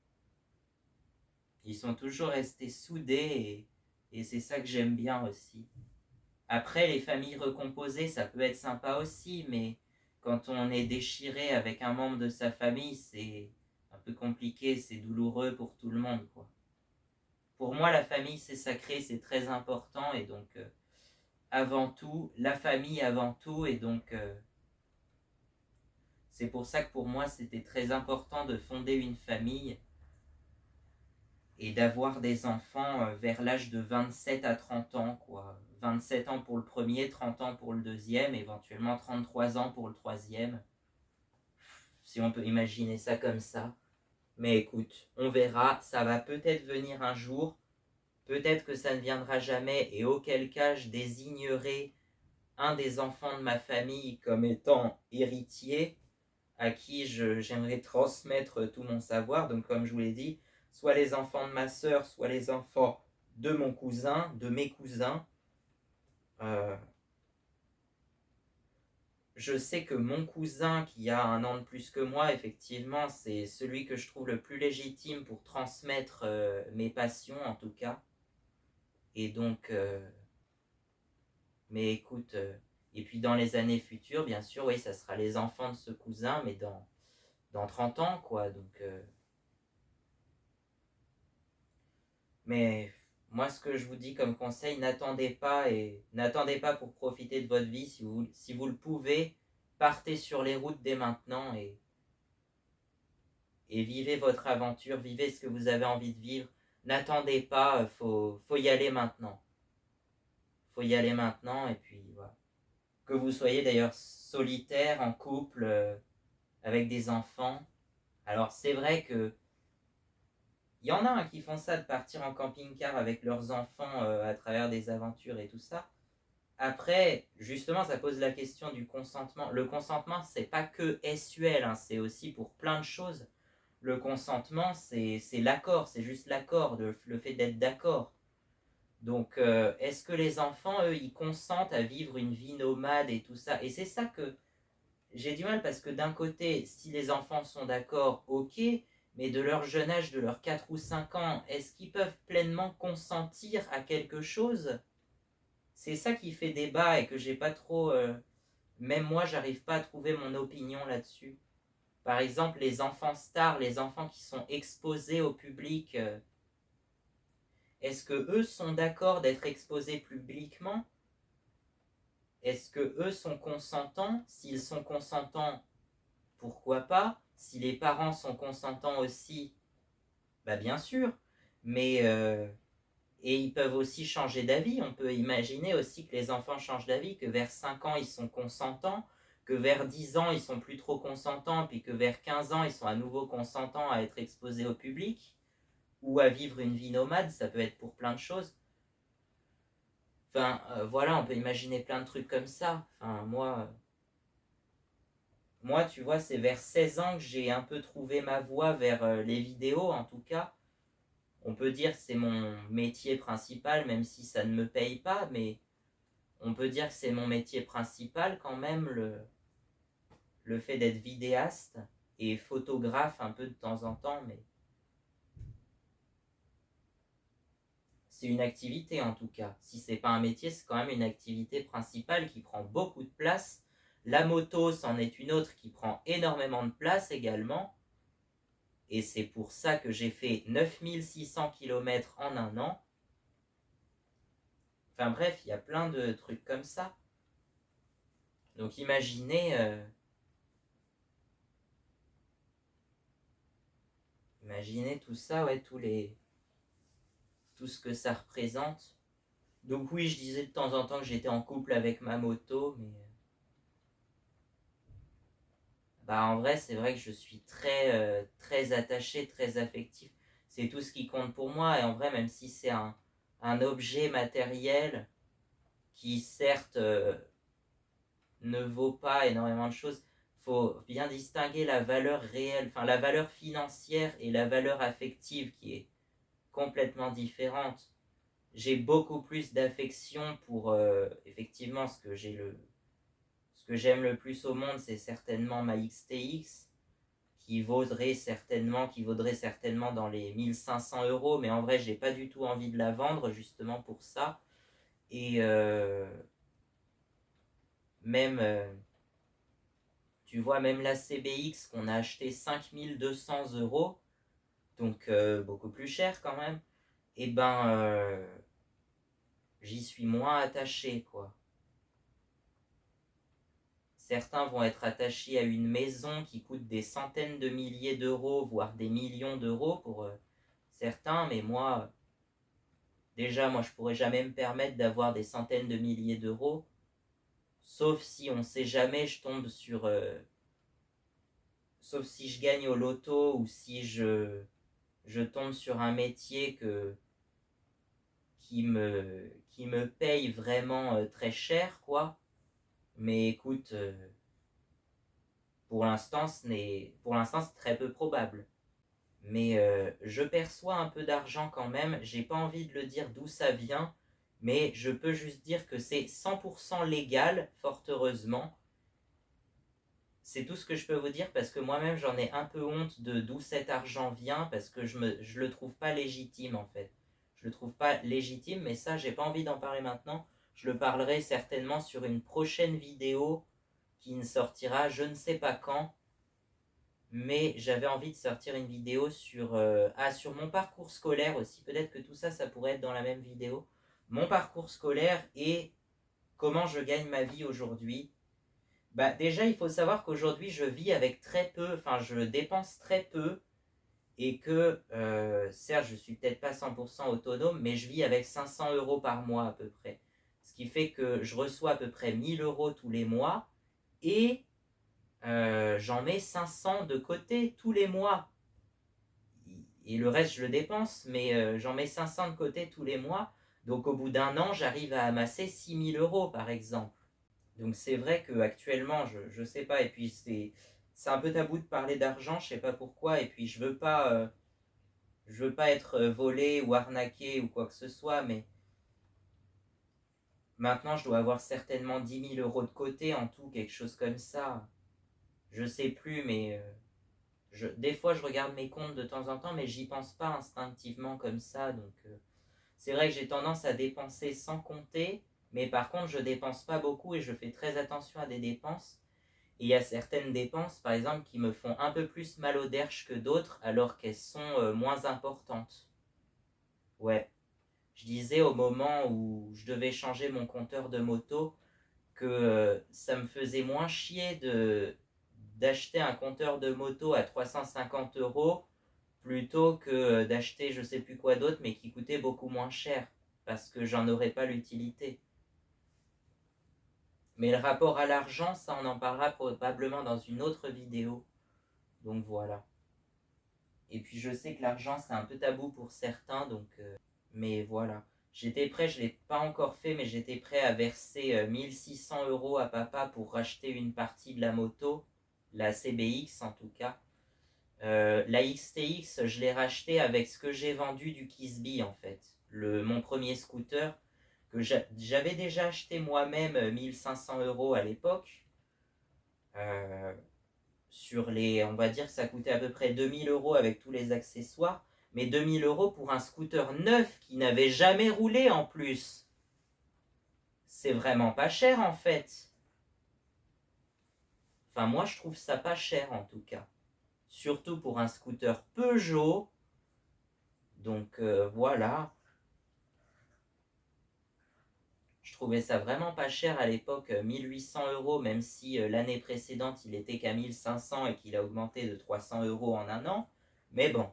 Ils sont toujours restés soudés et c'est ça que j'aime bien aussi. Après, les familles recomposées, ça peut être sympa aussi, mais quand on est déchiré avec un membre de sa famille, c'est un peu compliqué, c'est douloureux pour tout le monde, quoi. Pour moi, la famille, c'est sacré, c'est très important, et donc, avant tout, la famille avant tout, et donc, c'est pour ça que pour moi, c'était très important de fonder une famille et d'avoir des enfants vers l'âge de 27 à 30 ans, quoi. 27 ans pour le premier, 30 ans pour le deuxième, éventuellement 33 ans pour le troisième, si on peut imaginer ça comme ça. Mais écoute, on verra, ça va peut-être venir un jour, peut-être que ça ne viendra jamais, et auquel cas je désignerai un des enfants de ma famille comme étant héritier, à qui j'aimerais transmettre tout mon savoir. Donc comme je vous l'ai dit, soit les enfants de ma sœur, soit les enfants de mon cousin, de mes cousins. Je sais que mon cousin, qui a un an de plus que moi, effectivement, c'est celui que je trouve le plus légitime pour transmettre mes passions, en tout cas. Et donc, mais écoute, et puis dans les années futures, bien sûr, oui, ça sera les enfants de ce cousin, mais dans 30 ans, quoi. Donc, mais moi, ce que je vous dis comme conseil, n'attendez pas pour profiter de votre vie. Si vous le pouvez, partez sur les routes dès maintenant et vivez votre aventure, vivez ce que vous avez envie de vivre. N'attendez pas, faut y aller maintenant. Faut y aller maintenant, et puis voilà. Que vous soyez d'ailleurs solitaire, en couple, avec des enfants. Alors c'est vrai que il y en a qui font ça, de partir en camping-car avec leurs enfants à travers des aventures et tout ça. Après, justement, ça pose la question du consentement. Le consentement, c'est pas que sexuel, hein, c'est aussi pour plein de choses. Le consentement, c'est l'accord, c'est juste l'accord, le fait d'être d'accord. Donc, est-ce que les enfants, eux, ils consentent à vivre une vie nomade et tout ça? Et c'est ça que j'ai du mal, parce que d'un côté, si les enfants sont d'accord, ok, mais de leur jeune âge, de leurs 4 ou 5 ans, est-ce qu'ils peuvent pleinement consentir à quelque chose? C'est ça qui fait débat et que j'ai pas trop... même moi, j'arrive pas à trouver mon opinion là-dessus. Par exemple, les enfants stars, les enfants qui sont exposés au public, est-ce que eux sont d'accord d'être exposés publiquement? Est-ce que eux sont consentants? S'ils sont consentants, pourquoi pas? Si les parents sont consentants aussi, bah bien sûr. Mais et ils peuvent aussi changer d'avis. On peut imaginer aussi que les enfants changent d'avis, que vers 5 ans ils sont consentants, que vers 10 ans, ils sont plus trop consentants, puis que vers 15 ans, ils sont à nouveau consentants à être exposés au public, ou à vivre une vie nomade, ça peut être pour plein de choses. Enfin, voilà, on peut imaginer plein de trucs comme ça. Enfin, moi, tu vois, c'est vers 16 ans que j'ai un peu trouvé ma voie vers les vidéos, en tout cas. On peut dire que c'est mon métier principal, même si ça ne me paye pas, mais on peut dire que c'est mon métier principal quand même, le fait d'être vidéaste et photographe un peu de temps en temps, mais c'est une activité en tout cas. Si c'est pas un métier, c'est quand même une activité principale qui prend beaucoup de place. La moto, c'en est une autre qui prend énormément de place également. Et c'est pour ça que j'ai fait 9600 km en un an. Enfin bref, il y a plein de trucs comme ça. Donc imaginez tout ça, ouais, tout ce que ça représente. Donc oui, je disais de temps en temps que j'étais en couple avec ma moto, mais bah en vrai, c'est vrai que je suis très attaché, très affectif. C'est tout ce qui compte pour moi. Et en vrai, même si c'est un objet matériel qui certes ne vaut pas énormément de choses, faut bien distinguer la valeur réelle, enfin la valeur financière et la valeur affective qui est complètement différente. J'ai beaucoup plus d'affection pour effectivement ce que j'aime le plus au monde, c'est certainement ma XTX qui vaudrait certainement dans les 1500 €, mais en vrai j'ai pas du tout envie de la vendre justement pour ça. Et même tu vois, même la CBX qu'on a acheté 5200 €, donc beaucoup plus cher quand même, et ben j'y suis moins attaché quoi. Certains vont être attachés à une maison qui coûte des centaines de milliers d'euros, voire des millions d'euros pour certains, mais moi je pourrais jamais me permettre d'avoir des centaines de milliers d'euros, sauf si on sait jamais, sauf si je gagne au loto ou si je tombe sur un métier qui me paye vraiment très cher, quoi. Mais écoute, pour l'instant, c'est très peu probable. Mais je perçois un peu d'argent quand même. J'ai pas envie de le dire d'où ça vient, mais je peux juste dire que c'est 100% légal, fort heureusement. C'est tout ce que je peux vous dire parce que moi-même j'en ai un peu honte de d'où cet argent vient parce que je le trouve pas légitime en fait. Je le trouve pas légitime, mais ça j'ai pas envie d'en parler maintenant. Je le parlerai certainement sur une prochaine vidéo qui ne sortira je ne sais pas quand, mais j'avais envie de sortir une vidéo sur mon parcours scolaire aussi. Peut-être que tout ça, ça pourrait être dans la même vidéo. Mon parcours scolaire et comment je gagne ma vie aujourd'hui. Bah, déjà, il faut savoir qu'aujourd'hui, je vis avec très peu, enfin, je dépense très peu et que, certes, je suis peut-être pas 100% autonome, mais je vis avec 500 € par mois à peu près. Ce qui fait que je reçois à peu près 1000 € tous les mois et j'en mets 500 de côté tous les mois. Et le reste, je le dépense, mais j'en mets 500 de côté tous les mois. Donc au bout d'un an, j'arrive à amasser 6000 € par exemple. Donc c'est vrai qu'actuellement, je sais pas, et puis c'est un peu tabou de parler d'argent, je sais pas pourquoi, et puis je veux pas être volé ou arnaqué ou quoi que ce soit, mais maintenant je dois avoir certainement 10 000 € de côté en tout, quelque chose comme ça. Je sais plus, mais des fois je regarde mes comptes de temps en temps, mais j'y pense pas instinctivement comme ça, donc c'est vrai que j'ai tendance à dépenser sans compter, mais par contre je dépense pas beaucoup et je fais très attention à des dépenses. Et il y a certaines dépenses, par exemple, qui me font un peu plus mal au derche que d'autres, alors qu'elles sont moins importantes. Ouais. Je disais au moment où je devais changer mon compteur de moto que ça me faisait moins chier d'acheter un compteur de moto à 350 € plutôt que d'acheter je sais plus quoi d'autre mais qui coûtait beaucoup moins cher parce que j'en aurais pas l'utilité. Mais le rapport à l'argent, ça on en parlera probablement dans une autre vidéo. Donc voilà. Et puis je sais que l'argent c'est un peu tabou pour certains, donc mais voilà. J'étais prêt, je ne l'ai pas encore fait, mais j'étais prêt à verser 1600 € à papa pour racheter une partie de la moto, la CBX en tout cas. La XTX, je l'ai racheté avec ce que j'ai vendu du Kisby en fait. Mon premier scooter que j'avais déjà acheté moi-même 1500 € à l'époque. Euh, on va dire que ça coûtait à peu près 2000 € avec tous les accessoires. Mais 2000 € pour un scooter neuf qui n'avait jamais roulé en plus. C'est vraiment pas cher en fait. Enfin moi je trouve ça pas cher en tout cas. Surtout pour un scooter Peugeot. Donc voilà. Je trouvais ça vraiment pas cher à l'époque, 1800 €, même si l'année précédente il était qu'à 1500 et qu'il a augmenté de 300 € en un an. Mais bon,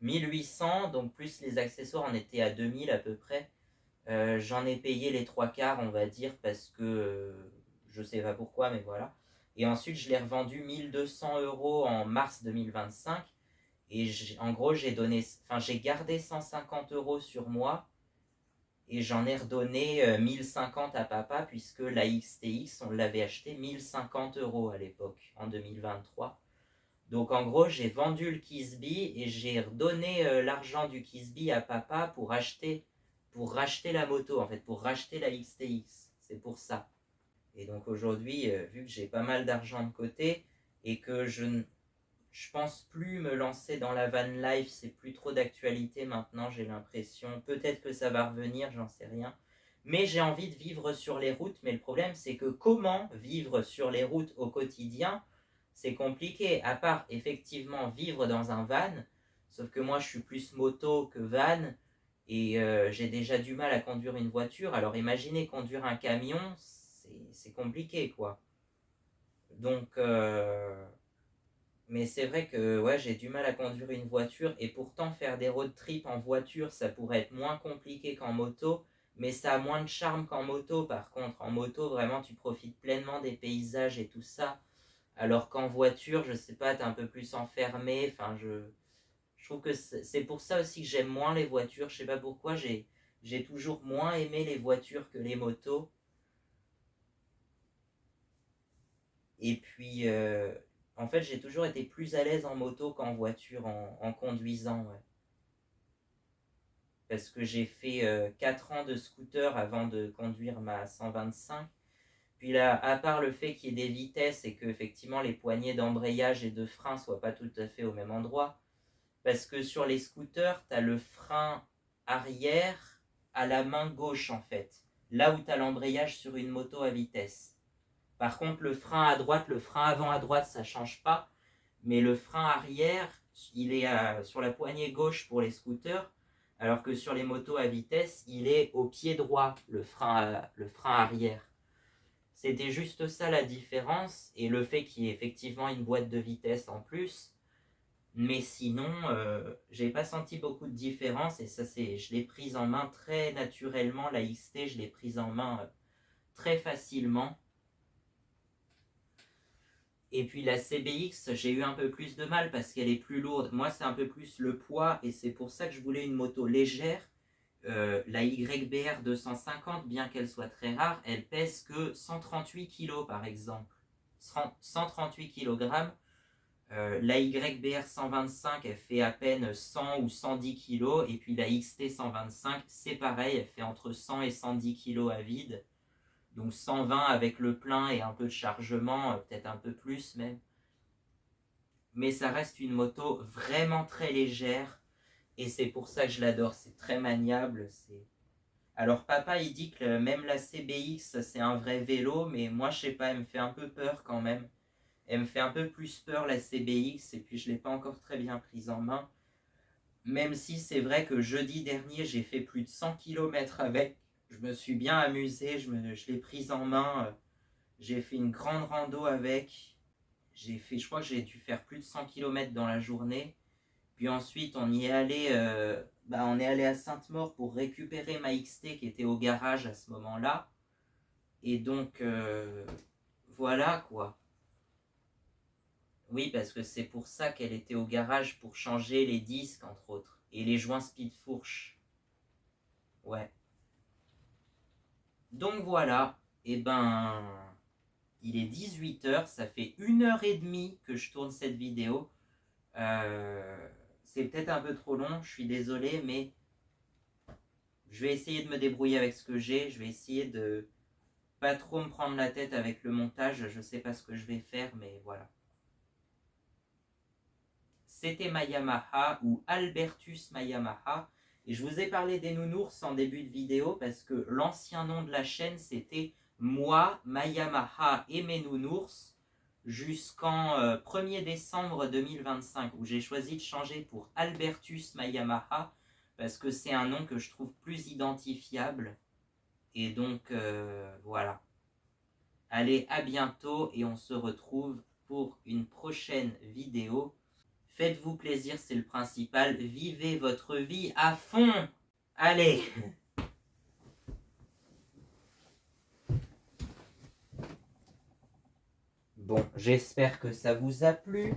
1800, donc plus les accessoires, on était à 2000 à peu près. J'en ai payé les trois quarts, on va dire, parce que je sais pas pourquoi, mais voilà. Et ensuite, je l'ai revendu 1200 € en mars 2025. Et en gros, j'ai gardé 150 € sur moi et j'en ai redonné 1050 à papa, puisque la XTX, on l'avait acheté 1050 € à l'époque, en 2023. Donc en gros, j'ai vendu le Kisby et j'ai redonné l'argent du Kisby à papa pour racheter la moto, en fait, pour racheter la XTX. C'est pour ça. Et donc aujourd'hui, vu que j'ai pas mal d'argent de côté et que je pense plus me lancer dans la van life, c'est plus trop d'actualité maintenant, j'ai l'impression. Peut-être que ça va revenir, j'en sais rien. Mais j'ai envie de vivre sur les routes. Mais le problème, c'est que comment vivre sur les routes au quotidien, c'est compliqué. À part effectivement vivre dans un van, sauf que moi je suis plus moto que van, et j'ai déjà du mal à conduire une voiture. Alors imaginez conduire un camion, c'est compliqué quoi. Donc mais c'est vrai que ouais, j'ai du mal à conduire une voiture, et pourtant faire des road trips en voiture, ça pourrait être moins compliqué qu'en moto, mais ça a moins de charme qu'en moto. Par contre, en moto, vraiment, tu profites pleinement des paysages et tout ça, alors qu'en voiture, je sais pas, t'es un peu plus enfermé. Enfin, je trouve que c'est pour ça aussi que j'aime moins les voitures. Je sais pas pourquoi, j'ai toujours moins aimé les voitures que les motos. Et puis, en fait, j'ai toujours été plus à l'aise en moto qu'en voiture en conduisant. Ouais. Parce que j'ai fait 4 ans de scooter avant de conduire ma 125. Puis là, à part le fait qu'il y ait des vitesses et que effectivement les poignées d'embrayage et de frein soient pas tout à fait au même endroit, parce que sur les scooters, tu as le frein arrière à la main gauche en fait, là où tu as l'embrayage sur une moto à vitesse. Par contre, le frein à droite, le frein avant à droite, ça change pas, mais le frein arrière, il est sur la poignée gauche pour les scooters, alors que sur les motos à vitesse, il est au pied droit, le frein arrière. C'était juste ça la différence, et le fait qu'il y ait effectivement une boîte de vitesse en plus. Mais sinon, j'ai pas senti beaucoup de différence, et ça, je l'ai prise en main très naturellement. La XT, je l'ai prise en main très facilement. Et puis la CBX, j'ai eu un peu plus de mal parce qu'elle est plus lourde. Moi, c'est un peu plus le poids, et c'est pour ça que je voulais une moto légère. La YBR 250, bien qu'elle soit très rare, elle pèse que 138 kg par exemple. 138 kg. La YBR 125, elle fait à peine 100 ou 110 kg. Et puis la XT 125, c'est pareil, elle fait entre 100 et 110 kg à vide. Donc 120 avec le plein et un peu de chargement, peut-être un peu plus même. Mais ça reste une moto vraiment très légère, et c'est pour ça que je l'adore. C'est très maniable. Alors papa il dit que même la CBX c'est un vrai vélo, mais moi je sais pas, elle me fait un peu peur quand même. Elle me fait un peu plus peur la CBX, et puis je l'ai pas encore très bien prise en main. Même si c'est vrai que jeudi dernier j'ai fait plus de 100 km avec. Je me suis bien amusé, je l'ai prise en main. J'ai fait une grande rando avec. Je crois que j'ai dû faire plus de 100 km dans la journée. Puis ensuite, on est allé à Sainte-Maure pour récupérer ma XT qui était au garage à ce moment-là. Et donc, voilà quoi. Oui, parce que c'est pour ça qu'elle était au garage, pour changer les disques, entre autres. Et les joints speed fourche. Ouais. Donc voilà. Et ben, il est 18h, ça fait 1h30 que je tourne cette vidéo. C'est peut-être un peu trop long, je suis désolé, mais je vais essayer de me débrouiller avec ce que j'ai. Je vais essayer de pas trop me prendre la tête avec le montage. Je sais pas ce que je vais faire, mais voilà. C'était ma Yamaha, ou Albertus ma Yamaha. Et je vous ai parlé des nounours en début de vidéo parce que l'ancien nom de la chaîne c'était moi, ma Yamaha et mes nounours jusqu'en 1er décembre 2025 où j'ai choisi de changer pour Albertus ma Yamaha parce que c'est un nom que je trouve plus identifiable. Et donc voilà. Allez, à bientôt et on se retrouve pour une prochaine vidéo. Faites-vous plaisir, c'est le principal. Vivez votre vie à fond. Allez. Bon, j'espère que ça vous a plu.